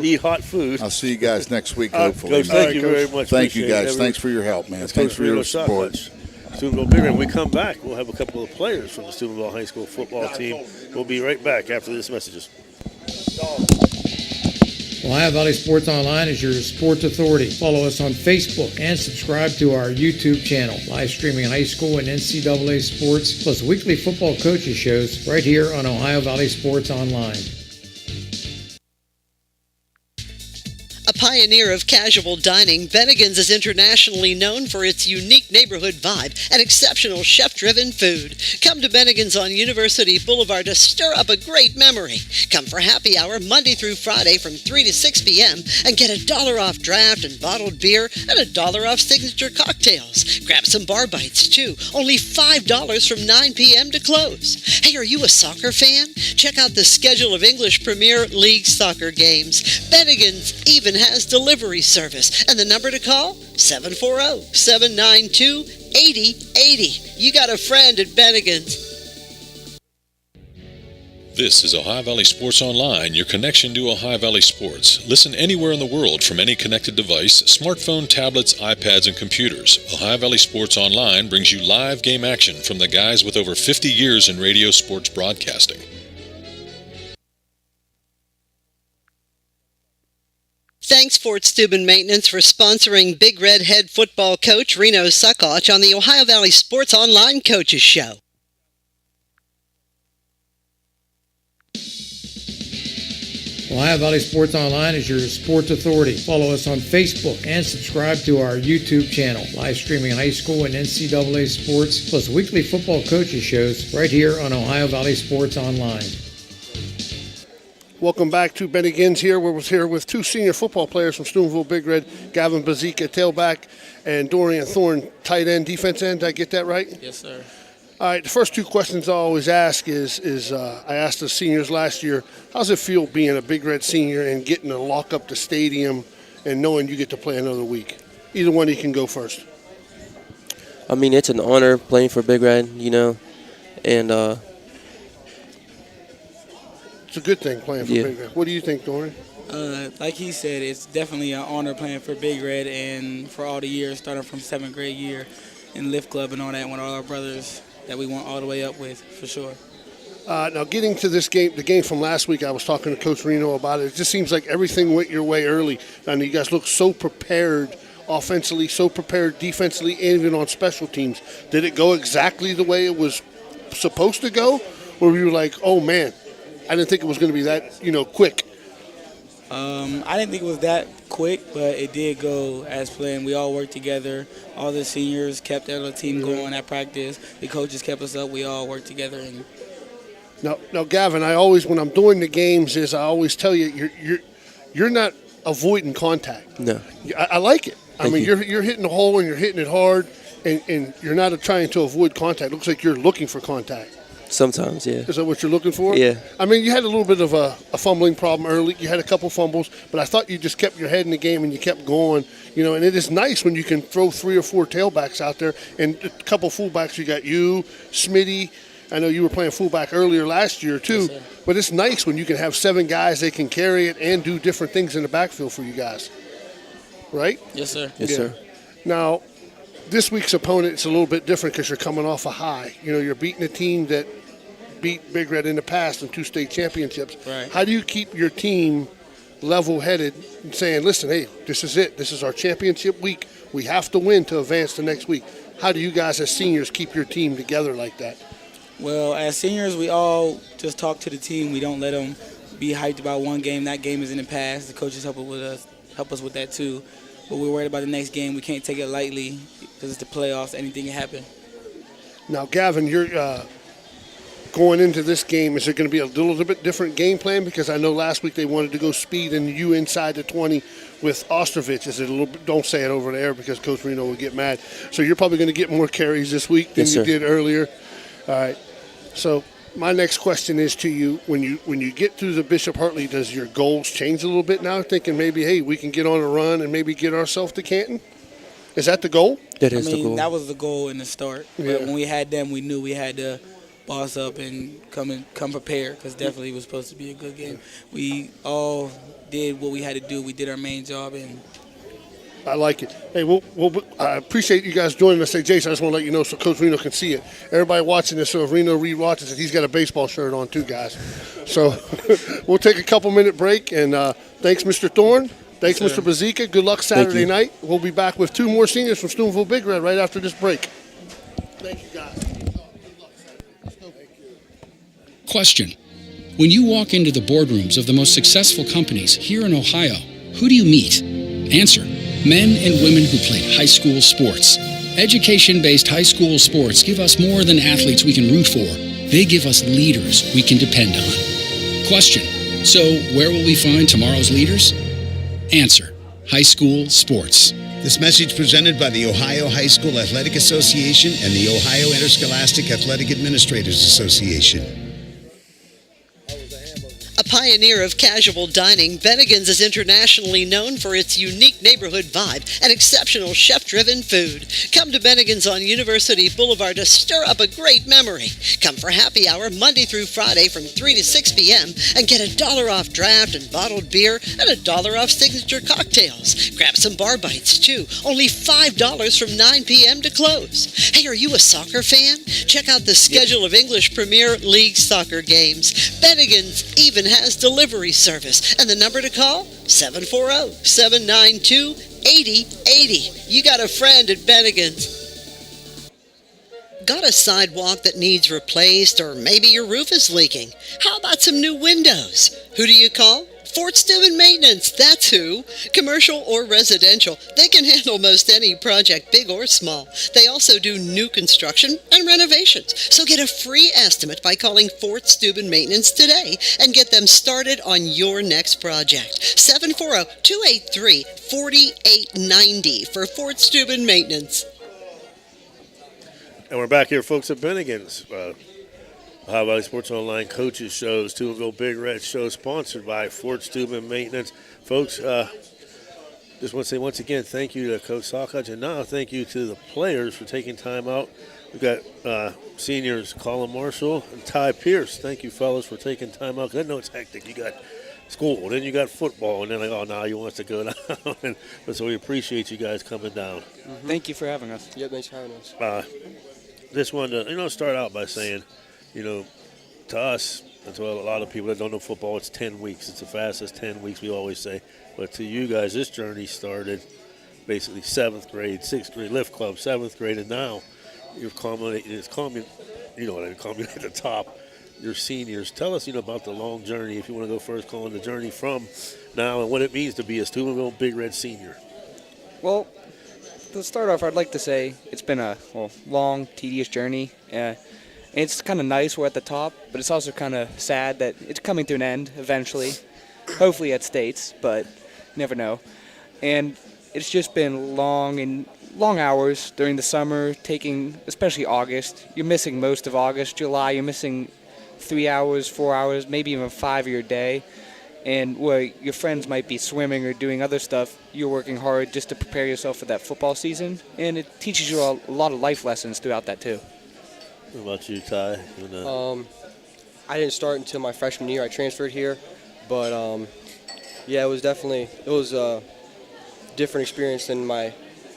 Speaker 3: eat hot food.
Speaker 4: I'll see you guys next week, hopefully.
Speaker 3: Coach,
Speaker 4: man.
Speaker 3: thank you very much.
Speaker 4: Thank you,
Speaker 3: Appreciate
Speaker 4: guys.
Speaker 3: it.
Speaker 4: Thanks for your help, man.
Speaker 3: That's
Speaker 4: Thanks
Speaker 3: Coach
Speaker 4: for your
Speaker 3: Reno
Speaker 4: support.
Speaker 3: Sockbutch. Steubenville Bigger. When we come back, we'll have a couple of players from the Steubenville High School football team. We'll be right back after this messages.
Speaker 8: Ohio Valley Sports Online is your sports authority. Follow us on Facebook and subscribe to our YouTube channel. Live streaming high school and NCAA sports, plus weekly football coaches shows right here on Ohio Valley Sports Online.
Speaker 6: A pioneer of casual dining, Bennigan's is internationally known for its unique neighborhood vibe and exceptional chef-driven food. Come to Bennigan's on University Boulevard to stir up a great memory. Come for happy hour Monday through Friday from 3 to 6 p.m. and get $1 off draft and bottled beer and $1 off signature cocktails. Grab some bar bites too. Only $5 from 9 p.m. to close. Hey, are you a soccer fan? Check out the schedule of English Premier League soccer games. Bennigan's even has delivery service, and the number to call, 740-792-8080. You got a friend at Bennigan's.
Speaker 9: This is Ohio Valley Sports Online, your connection to Ohio Valley sports. Listen anywhere in the world from any connected device, smartphone, tablets, iPads, and computers. Ohio Valley Sports Online brings you live game action from the guys with over 50 years in radio sports broadcasting.
Speaker 6: Thanks, Fort Steuben Maintenance, for sponsoring Big Red head football coach Reno Suckoch on the Ohio Valley Sports Online Coaches Show.
Speaker 8: Ohio Valley Sports Online is your sports authority. Follow us on Facebook and subscribe to our YouTube channel. Live streaming high school and NCAA sports, plus weekly football coaches shows right here on Ohio Valley Sports Online.
Speaker 5: Welcome back to Benny Ginn's here. We're here with two senior football players from Steubenville Big Red, Gavin Bazika, tailback, and Dorian Thorne, tight end, defense end. Did I get that right?
Speaker 10: Yes, sir.
Speaker 5: All right, the first two questions I always ask is I asked the seniors last year, how's it feel being a Big Red senior and getting to lock up the stadium and knowing you get to play another week? Either one, you can go first.
Speaker 10: I mean, it's an honor playing for Big Red, and
Speaker 5: it's a good thing playing for Big Red. What do you think, Dorian?
Speaker 11: Like he said, it's definitely an honor playing for Big Red and for all the years, starting from 7th grade year in Lift Club and all that, with all our brothers that we went all the way up with, for sure.
Speaker 5: Now, getting to this game, the game from last week, I was talking to Coach Reno about it. It just seems like everything went your way early. And you guys look so prepared offensively, so prepared defensively, and even on special teams. Did it go exactly the way it was supposed to go? Or were you like, oh, man, I didn't think it was going to be that, quick?
Speaker 11: I didn't think it was that quick, but it did go as planned. We all worked together. All the seniors kept their little team going at practice. The coaches kept us up. We all worked together. And
Speaker 5: Now, Gavin, when I'm doing the games, I always tell you, you're not avoiding contact.
Speaker 10: No.
Speaker 5: I like it.
Speaker 10: Thank you.
Speaker 5: You're hitting the hole and you're hitting it hard, and you're not trying to avoid contact. It looks like you're looking for contact.
Speaker 10: Sometimes, yeah.
Speaker 5: Is that what you're looking for?
Speaker 10: Yeah.
Speaker 5: You had a little bit of a fumbling problem early. You had a couple fumbles, but I thought you just kept your head in the game and you kept going. And it is nice when you can throw 3 or 4 tailbacks out there and a couple fullbacks. You got you, Smitty. I know you were playing fullback earlier last year too,
Speaker 11: yes,
Speaker 5: but it's nice when you can have 7 guys that can carry it and do different things in the backfield for you guys. Right?
Speaker 11: yes, sir.
Speaker 10: Yes, sir.
Speaker 5: Now, this week's opponent is a little bit different because you're coming off a high. You're beating a team that beat Big Red in the past in 2 state championships.
Speaker 11: Right.
Speaker 5: How do you keep your team level-headed and saying, listen, hey, this is it. This is our championship week. We have to win to advance the next week. How do you guys as seniors keep your team together like that?
Speaker 11: Well, as seniors, we all just talk to the team. We don't let them be hyped about one game. That game is in the past. The coaches help us with that too. But we're worried about the next game. We can't take it lightly because it's the playoffs. Anything can happen.
Speaker 5: Now, Gavin, you're going into this game, is it going to be a little bit different game plan? Because I know last week they wanted to go speed and you inside the 20 with Ostrovich. Is it a little bit, don't say it over there because Coach Reno would get mad. So you're probably going to get more carries this week than
Speaker 10: Yes,
Speaker 5: you
Speaker 10: sir.
Speaker 5: did earlier. All right. So my next question is to you, when you get through the Bishop Hartley, does your goals change a little bit now? Thinking maybe, hey, we can get on a run and maybe get ourselves to Canton? Is that the goal?
Speaker 10: That is the goal.
Speaker 11: That was the goal in the start.
Speaker 5: Yeah.
Speaker 11: But when we had them, we knew we had to boss up and come prepared because definitely it was supposed to be a good game. We all did what we had to do. We did our main job, and
Speaker 5: I like it. Hey, I appreciate you guys joining us. Hey, Jason, I just want to let you know so Coach Reno can see it. Everybody watching this, so if Reno re-watches it, he's got a baseball shirt on too, guys. So we'll take a couple-minute break, and thanks, Mr. Thorne. Thanks,
Speaker 11: Yes, sir.
Speaker 5: Mr. Bazika. Good luck Saturday
Speaker 10: you.
Speaker 5: night. We'll be back with 2 more seniors from Steubenville Big Red right after this break. Thank you, guys.
Speaker 12: Question. When you walk into the boardrooms of the most successful companies here in Ohio, who do you meet? Answer. Men and women who played high school sports. Education-based high school sports give us more than athletes we can root for. They give us leaders we can depend on. Question. So, where will we find tomorrow's leaders? Answer. High school sports.
Speaker 13: This message presented by the Ohio High School Athletic Association and the Ohio Interscholastic Athletic Administrators Association.
Speaker 6: A pioneer of casual dining, Bennigan's is internationally known for its unique neighborhood vibe and exceptional chef-driven food. Come to Bennigan's on University Boulevard to stir up a great memory. Come for happy hour Monday through Friday from 3 to 6 p.m. and get $1 off draft and bottled beer and $1 off signature cocktails. Grab some bar bites, too. Only $5 from 9 p.m. to close. Hey, are you a soccer fan? Check out the schedule of English Premier League soccer games. Bennigan's even has delivery service. And the number to call? 740-792-8080. You got a friend at Bennigan's. Got a sidewalk that needs replaced, or maybe your roof is leaking? How about some new windows? Who do you call? Fort Steuben Maintenance, that's who. Commercial or residential, they can handle most any project, big or small. They also do new construction and renovations. So get a free estimate by calling Fort Steuben Maintenance today and get them started on your next project. 740-283-4890 for Fort Steuben Maintenance.
Speaker 3: And we're back here, folks, at Bennigan's. Ohio Valley Sports Online Coaches Shows, Steubenville Big Red Show, sponsored by Fort Steuben Maintenance. Folks, just want to say once again, thank you to Coach Sockage, and now thank you to the players for taking time out. We've got seniors Colin Marshall and Ty Pierce. Thank you, fellas, for taking time out. 'Cause I know it's hectic. You got school, and then you got football, and then like, oh, now you want us to go down. But so we appreciate you guys coming down.
Speaker 14: Mm-hmm. Thank you for having us. Yeah, thanks for having us.
Speaker 3: Just wanted to, start out by saying, to us, and to a lot of people that don't know football, it's 10 weeks. It's the fastest 10 weeks, we always say. But to you guys, this journey started basically 7th grade, 6th grade, Lift Club, 7th grade, and now you're culminating at the top. Your seniors. Tell us, about the long journey, if you want to go first, Colin, the journey from now and what it means to be a Steubenville Big Red senior.
Speaker 14: Well, to start off, I'd like to say it's been a long, tedious journey. It's kind of nice we're at the top, but it's also kind of sad that it's coming to an end eventually. Hopefully at States, but never know. And it's just been long hours during the summer, especially August. You're missing most of August. July, you're missing 3 hours, 4 hours, maybe even 5 of your day. And where your friends might be swimming or doing other stuff, you're working hard just to prepare yourself for that football season. And it teaches you a lot of life lessons throughout that too.
Speaker 3: What about you, Ty?
Speaker 15: I didn't start until my freshman year. I transferred here, but it was a different experience than my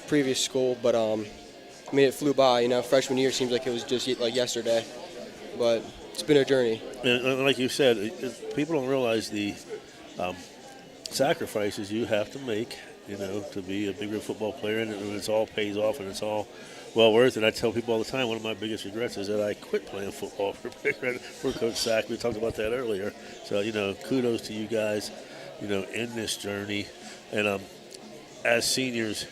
Speaker 15: previous school. But it flew by. Freshman year seems like it was just like yesterday, but it's been a journey.
Speaker 3: And like you said, people don't realize the sacrifices you have to make, to be a Big Red football player, and it all pays off, and it's all well worth it. I tell people all the time, one of my biggest regrets is that I quit playing football for Coach Sack. We talked about that earlier. So, kudos to you guys, in this journey. And as seniors,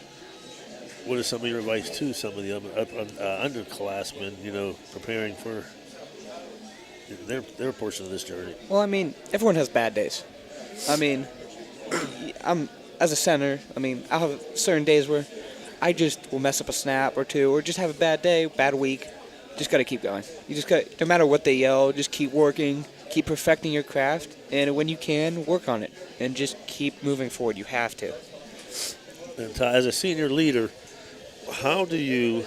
Speaker 3: what is some of your advice to some of the underclassmen, preparing for their portion of this journey?
Speaker 14: Well, everyone has bad days. I'm as a center, I'll have certain days where I just will mess up a snap or two, or just have a bad day, bad week. Just got to keep going. You just got, no matter what they yell, just keep working, keep perfecting your craft, and when you can, work on it, and just keep moving forward. You have to.
Speaker 3: And as a senior leader, how do you?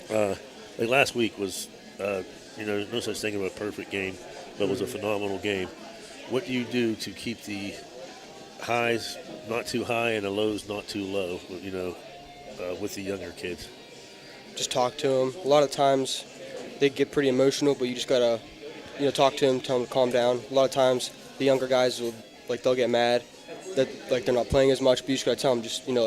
Speaker 3: Like last week was, there's no such thing as a perfect game, but it was a phenomenal game. What do you do to keep the highs not too high and the lows not too low, with the younger kids?
Speaker 15: Just talk to them. A lot of times they get pretty emotional, but you just gotta, talk to them, tell them to calm down. A lot of times the younger guys they'll get mad that they're not playing as much, but you just gotta tell them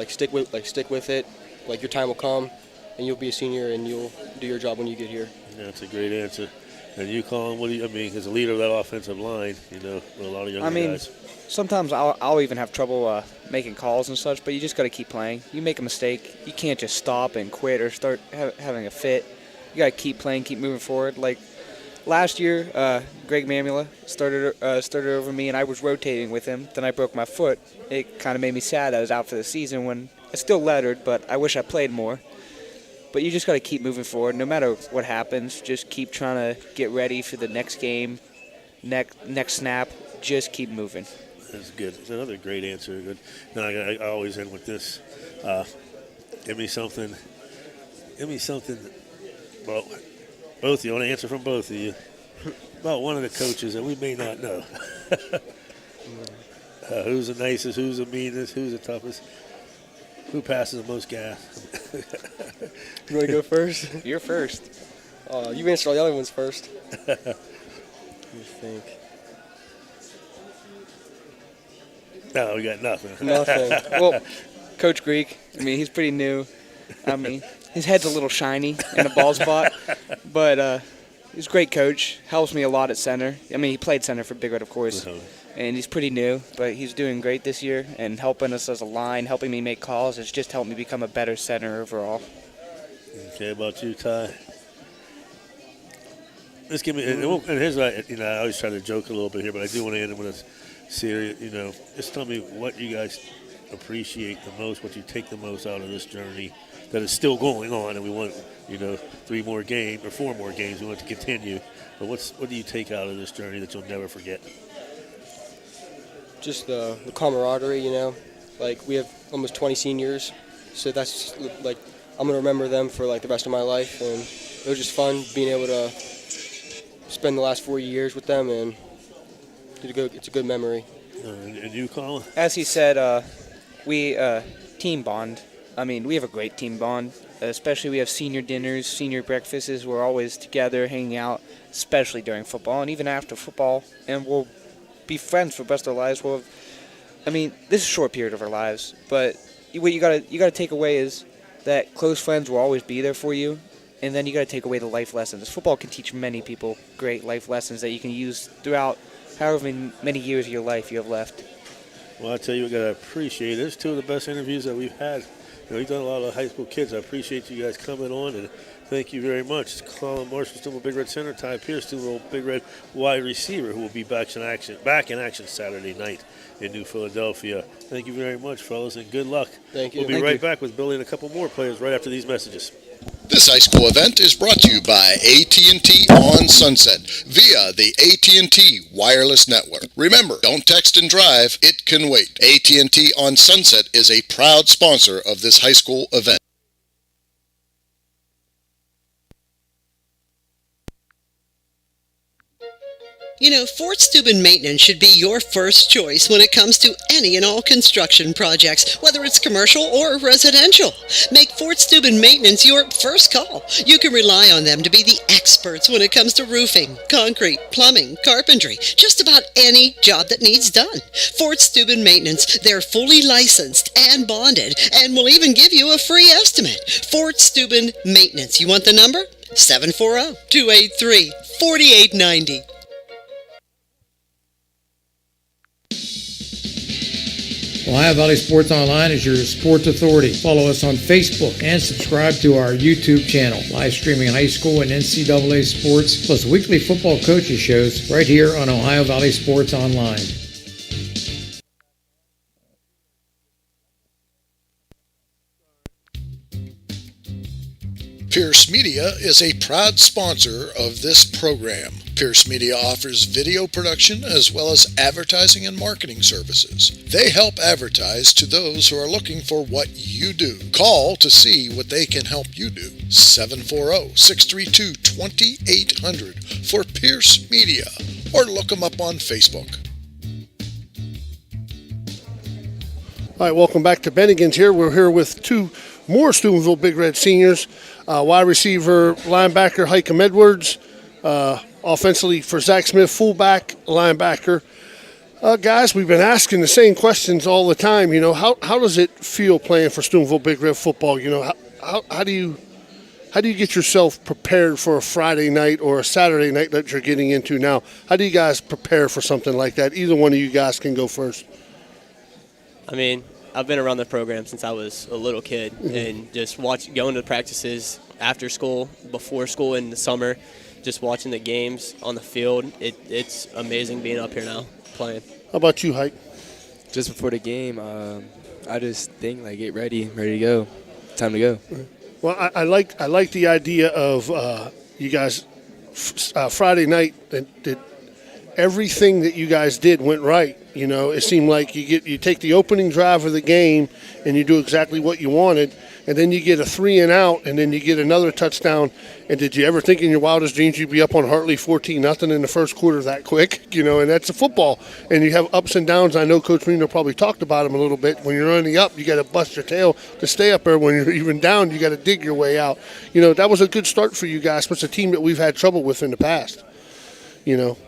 Speaker 15: stick with it. Your time will come, and you'll be a senior and you'll do your job when you get here.
Speaker 3: Yeah, that's a great answer. And you, Colin, what do you? As a leader of that offensive line, with a lot of younger guys.
Speaker 14: Sometimes I'll even have trouble making calls and such, but you just got to keep playing. You make a mistake, you can't just stop and quit or start having a fit. You got to keep playing, keep moving forward. Like last year, Greg Mamula started over me, and I was rotating with him. Then I broke my foot. It kind of made me sad I was out for the season when I still lettered, but I wish I played more. But you just got to keep moving forward. No matter what happens, just keep trying to get ready for the next game. next snap, just keep moving.
Speaker 3: That's good. It's another great answer. Good. Now I always end with this. Give me something. Well, both of you. I want to answer from both of you about one of the coaches that we may not know. Who's the nicest? Who's the meanest? Who's the toughest? Who passes the most gas?
Speaker 15: You want to go first?
Speaker 14: You're first.
Speaker 15: You answered all the other ones first. Let me think.
Speaker 3: No, we got nothing.
Speaker 14: Nothing. Well, Coach Greek, I mean, he's pretty new. I mean, his head's a little shiny in a ball spot, but he's a great coach. Helps me a lot at center. I mean, he played center for Big Red, of course, and he's pretty new, but he's doing great this year and helping us as a line, helping me make calls. It's just helped me become a better center overall.
Speaker 3: Okay, about you, Ty? Just give me, and here's what I always try to joke a little bit here, but I do want to end it with a serious, just tell me what you guys appreciate the most, what you take the most out of this journey that is still going on, and we want, 3 more games or 4 more games. We want to continue. But what do you take out of this journey that you'll never forget?
Speaker 15: Just the camaraderie, Like, we have almost 20 seniors, so that's, like, I'm going to remember them for, like, the rest of my life. And it was just fun being able to spend the last 4 years with them, and it's a good memory.
Speaker 3: And you, Colin?
Speaker 14: As he said, we team bond. I mean, we have a great team bond, especially we have senior dinners, senior breakfasts. We're always together, hanging out, especially during football and even after football. And we'll be friends for the rest of our lives. This is a short period of our lives, but what you gotta take away is that close friends will always be there for you. And then you got to take away the life lessons. Football can teach many people great life lessons that you can use throughout however many years of your life you have left.
Speaker 3: Well, I tell you, we got to appreciate it. It's 2 of the best interviews that we've had. We've done a lot of high school kids. I appreciate you guys coming on, and thank you very much. It's Colin Marshall, Stillwell Big Red Center. Ty Pierce, Stillwell Big Red wide receiver, who will be back in action Saturday night in New Philadelphia. Thank you very much, fellas, and good luck.
Speaker 15: Thank you.
Speaker 3: We'll be right back with Billy and a couple more players right after these messages.
Speaker 7: This high school event is brought to you by AT&T on Sunset via the AT&T wireless network. Remember, don't text and drive, it can wait. AT&T on Sunset is a proud sponsor of this high school event.
Speaker 6: Fort Steuben Maintenance should be your first choice when it comes to any and all construction projects, whether it's commercial or residential. Make Fort Steuben Maintenance your first call. You can rely on them to be the experts when it comes to roofing, concrete, plumbing, carpentry, just about any job that needs done. Fort Steuben Maintenance, they're fully licensed and bonded and will even give you a free estimate. Fort Steuben Maintenance. You want the number? 740-283-4890.
Speaker 8: Ohio Valley Sports Online is your sports authority. Follow us on Facebook and subscribe to our YouTube channel. Live streaming high school and NCAA sports, plus weekly football coaches shows right here on Ohio Valley Sports Online.
Speaker 7: Pierce Media is a proud sponsor of this program. Pierce Media offers video production as well as advertising and marketing services. They help advertise to those who are looking for what you do. Call to see what they can help you do. 740-632-2800 for Pierce Media, or look them up on Facebook.
Speaker 5: All right, welcome back to Bennigan's here. We're here with 2 more Steubenville Big Red seniors. Wide receiver, linebacker, Hikem Edwards. Offensively for Zach Smith, fullback, linebacker. Guys, we've been asking the same questions all the time. How does it feel playing for Steubenville Big Red football? How do you get yourself prepared for a Friday night or a Saturday night that you're getting into now? How do you guys prepare for something like that? Either one of you guys can go first.
Speaker 16: I've been around the program since I was a little kid, and just going to practices after school, before school in the summer, just watching the games on the field. It's amazing being up here now playing.
Speaker 5: How about you, Hike?
Speaker 17: Just before the game, I just think get ready to go. Time to go.
Speaker 5: Well, I like the idea of you guys Friday night that everything that you guys did went right. You know, it seemed like you take the opening drive of the game and you do exactly what you wanted, and then you get a 3-and-out, and then you get another touchdown. And did you ever think in your wildest dreams you'd be up on Hartley 14-0 in the first quarter that quick? You know, and that's a football. And you have ups and downs. I know Coach Reno probably talked about them a little bit. When you're running up, you got to bust your tail to stay up there. When you're even down, you got to dig your way out. You know, that was a good start for you guys. It's a team that we've had trouble with in the past. You know.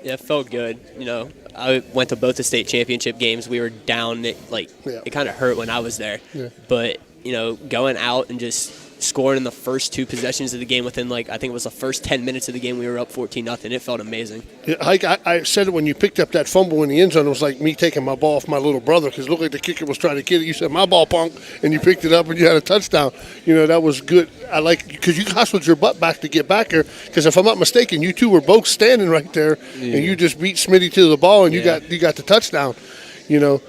Speaker 16: Yeah, it felt good. You know, I went to both the state championship games. We were down. It kind of hurt when I was there.
Speaker 5: Yeah.
Speaker 16: But, you know, going out and just scoring in the first 2 possessions of the game within, I think it was the first 10 minutes of the game, we were up 14-0. It felt amazing.
Speaker 5: Yeah, I said it when you picked up that fumble in the end zone. It was like me taking my ball off my little brother because it looked like the kicker was trying to get it. You said, "My ball, punk," and you picked it up and you had a touchdown. You know, that was good. I like because you hustled your butt back to get back there because if I'm not mistaken, you two were both standing right there and you just beat Smitty to the ball and you got the touchdown. You know,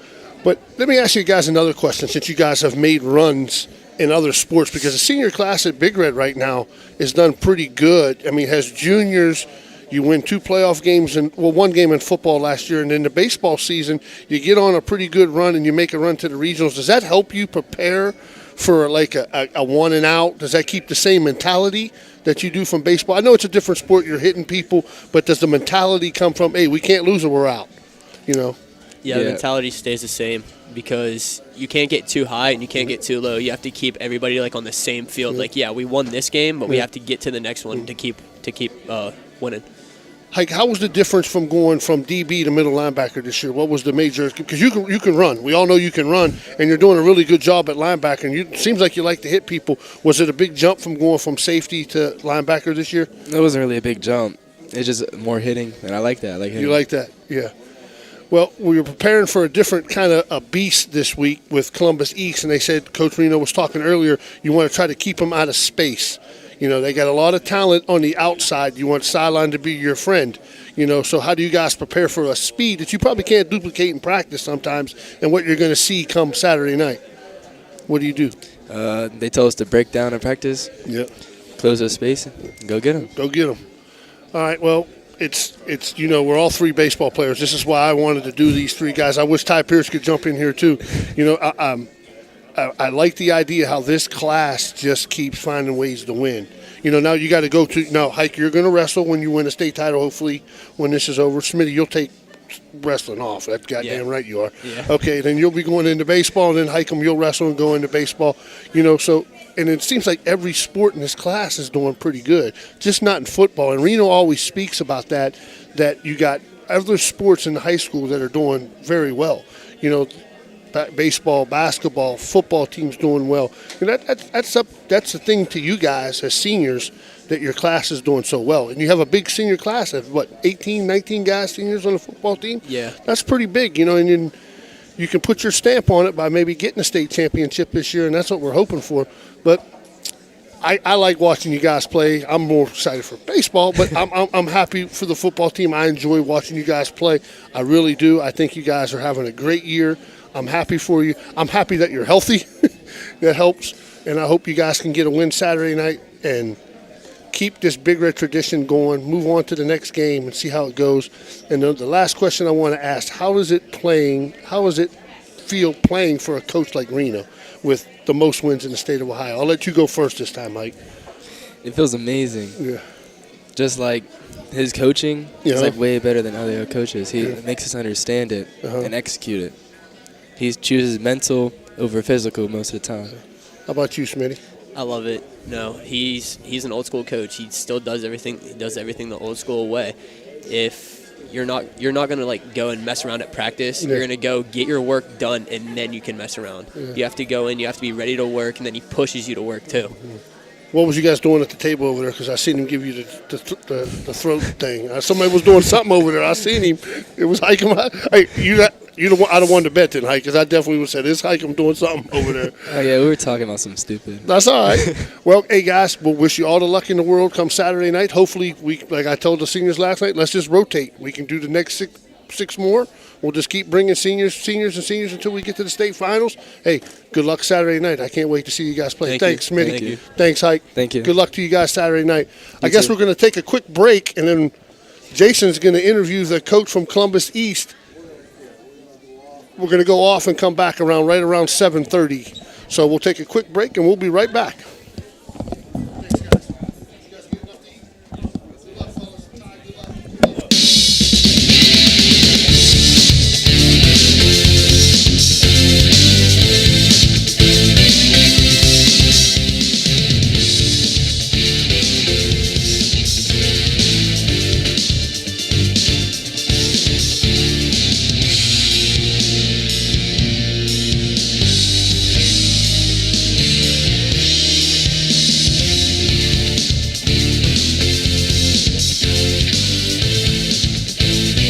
Speaker 5: but let me ask you guys another question since you guys have made runs in other sports, because the senior class at Big Red right now is done pretty good. I mean, has juniors, you win 2 playoff games, and 1 game in football last year, and in the baseball season, you get on a pretty good run and you make a run to the regionals. Does that help you prepare for like a 1-and-out? Does that keep the same mentality that you do from baseball? I know it's a different sport, you're hitting people, but does the mentality come from, hey, we can't lose or we're out, you know?
Speaker 16: Yeah, the mentality stays the same because you can't get too high and you can't get too low. You have to keep everybody on the same field. We won this game, but we have to get to the next one to keep winning.
Speaker 5: Like, how was the difference from going from DB to middle linebacker this year? What was the major? Because you can run. We all know you can run, and you're doing a really good job at linebacker. And it seems like you like to hit people. Was it a big jump from going from safety to linebacker this year?
Speaker 17: It wasn't really a big jump. It's just more hitting, and I like that. I like hitting.
Speaker 5: You like that, yeah. Well, we were preparing for a different kind of a beast this week with Columbus East, and they said, Coach Reno was talking earlier, you want to try to keep them out of space. You know, they got a lot of talent on the outside. You want sideline to be your friend. You know, so how do you guys prepare for a speed that you probably can't duplicate in practice sometimes and what you're going to see come Saturday night? What do you do?
Speaker 17: They told us to break down in practice.
Speaker 5: Yep.
Speaker 17: Close the space and go get them.
Speaker 5: Go get them. All right, well, it's you know, we're all 3 baseball players. This is why I wanted to do these 3 guys. I wish Ty Pierce could jump in here too. You know, I like the idea how this class just keeps finding ways to win. You know, now you got to go to – now, Hike, you're going to wrestle when you win a state title, hopefully, when this is over. Smitty, you'll take wrestling off. That's goddamn right you are.
Speaker 16: Yeah.
Speaker 5: Okay, then you'll be going into baseball, and then Hikem, you'll wrestle and go into baseball. You know, so – and it seems like every sport in this class is doing pretty good, just not in football. And Reno always speaks about that you got other sports in high school that are doing very well. You know, baseball, basketball, football teams doing well. And that's the thing to you guys as seniors, that your class is doing so well. And you have a big senior class of, 18, 19 guys, seniors on the football team?
Speaker 16: Yeah.
Speaker 5: That's pretty big, you know, and you can put your stamp on it by maybe getting a state championship this year, and that's what we're hoping for. But I like watching you guys play. I'm more excited for baseball, but I'm happy for the football team. I enjoy watching you guys play. I really do. I think you guys are having a great year. I'm happy for you. I'm happy that you're healthy. That helps. And I hope you guys can get a win Saturday night and keep this Big Red tradition going, move on to the next game and see how it goes. And the last question I want to ask, how does it feel playing for a coach like Reno with the most wins in the state of Ohio? I'll let you go first this time, Mike.
Speaker 17: It feels amazing.
Speaker 5: Yeah.
Speaker 17: Just like his coaching is way better than other coaches. He makes us understand it and execute it. He chooses mental over physical most of the time.
Speaker 5: How about you, Smitty?
Speaker 16: I love it. No, he's an old school coach. He still does everything. He does everything the old school way. If you're not going to go and mess around at practice. You're going to go get your work done, and then you can mess around. You have to go in. You have to be ready to work, and then he pushes you to work too.
Speaker 5: What was you guys doing at the table over there? Because I seen him give you the throat thing. Somebody was doing something over there. I seen him. It was Hikem. I'd have won the bet then, Hike, because I definitely would have said, "This Hikem doing something over there."
Speaker 17: Oh yeah, we were talking about something stupid.
Speaker 5: That's all right. Well, hey guys, we'll wish you all the luck in the world come Saturday night. Hopefully, like I told the seniors last night, let's just rotate. We can do the next six more. We'll just keep bringing seniors until we get to the state finals. Hey, good luck Saturday night. I can't wait to see you guys play. Thanks, Smitty.
Speaker 17: Thank you.
Speaker 5: Thanks, Hike.
Speaker 17: Thank you.
Speaker 5: Good luck to you guys Saturday night. I guess we're going to take a quick break, and then Jason's going to interview the coach from Columbus East. We're going to go off and come back right around 7:30. So we'll take a quick break, and we'll be right back.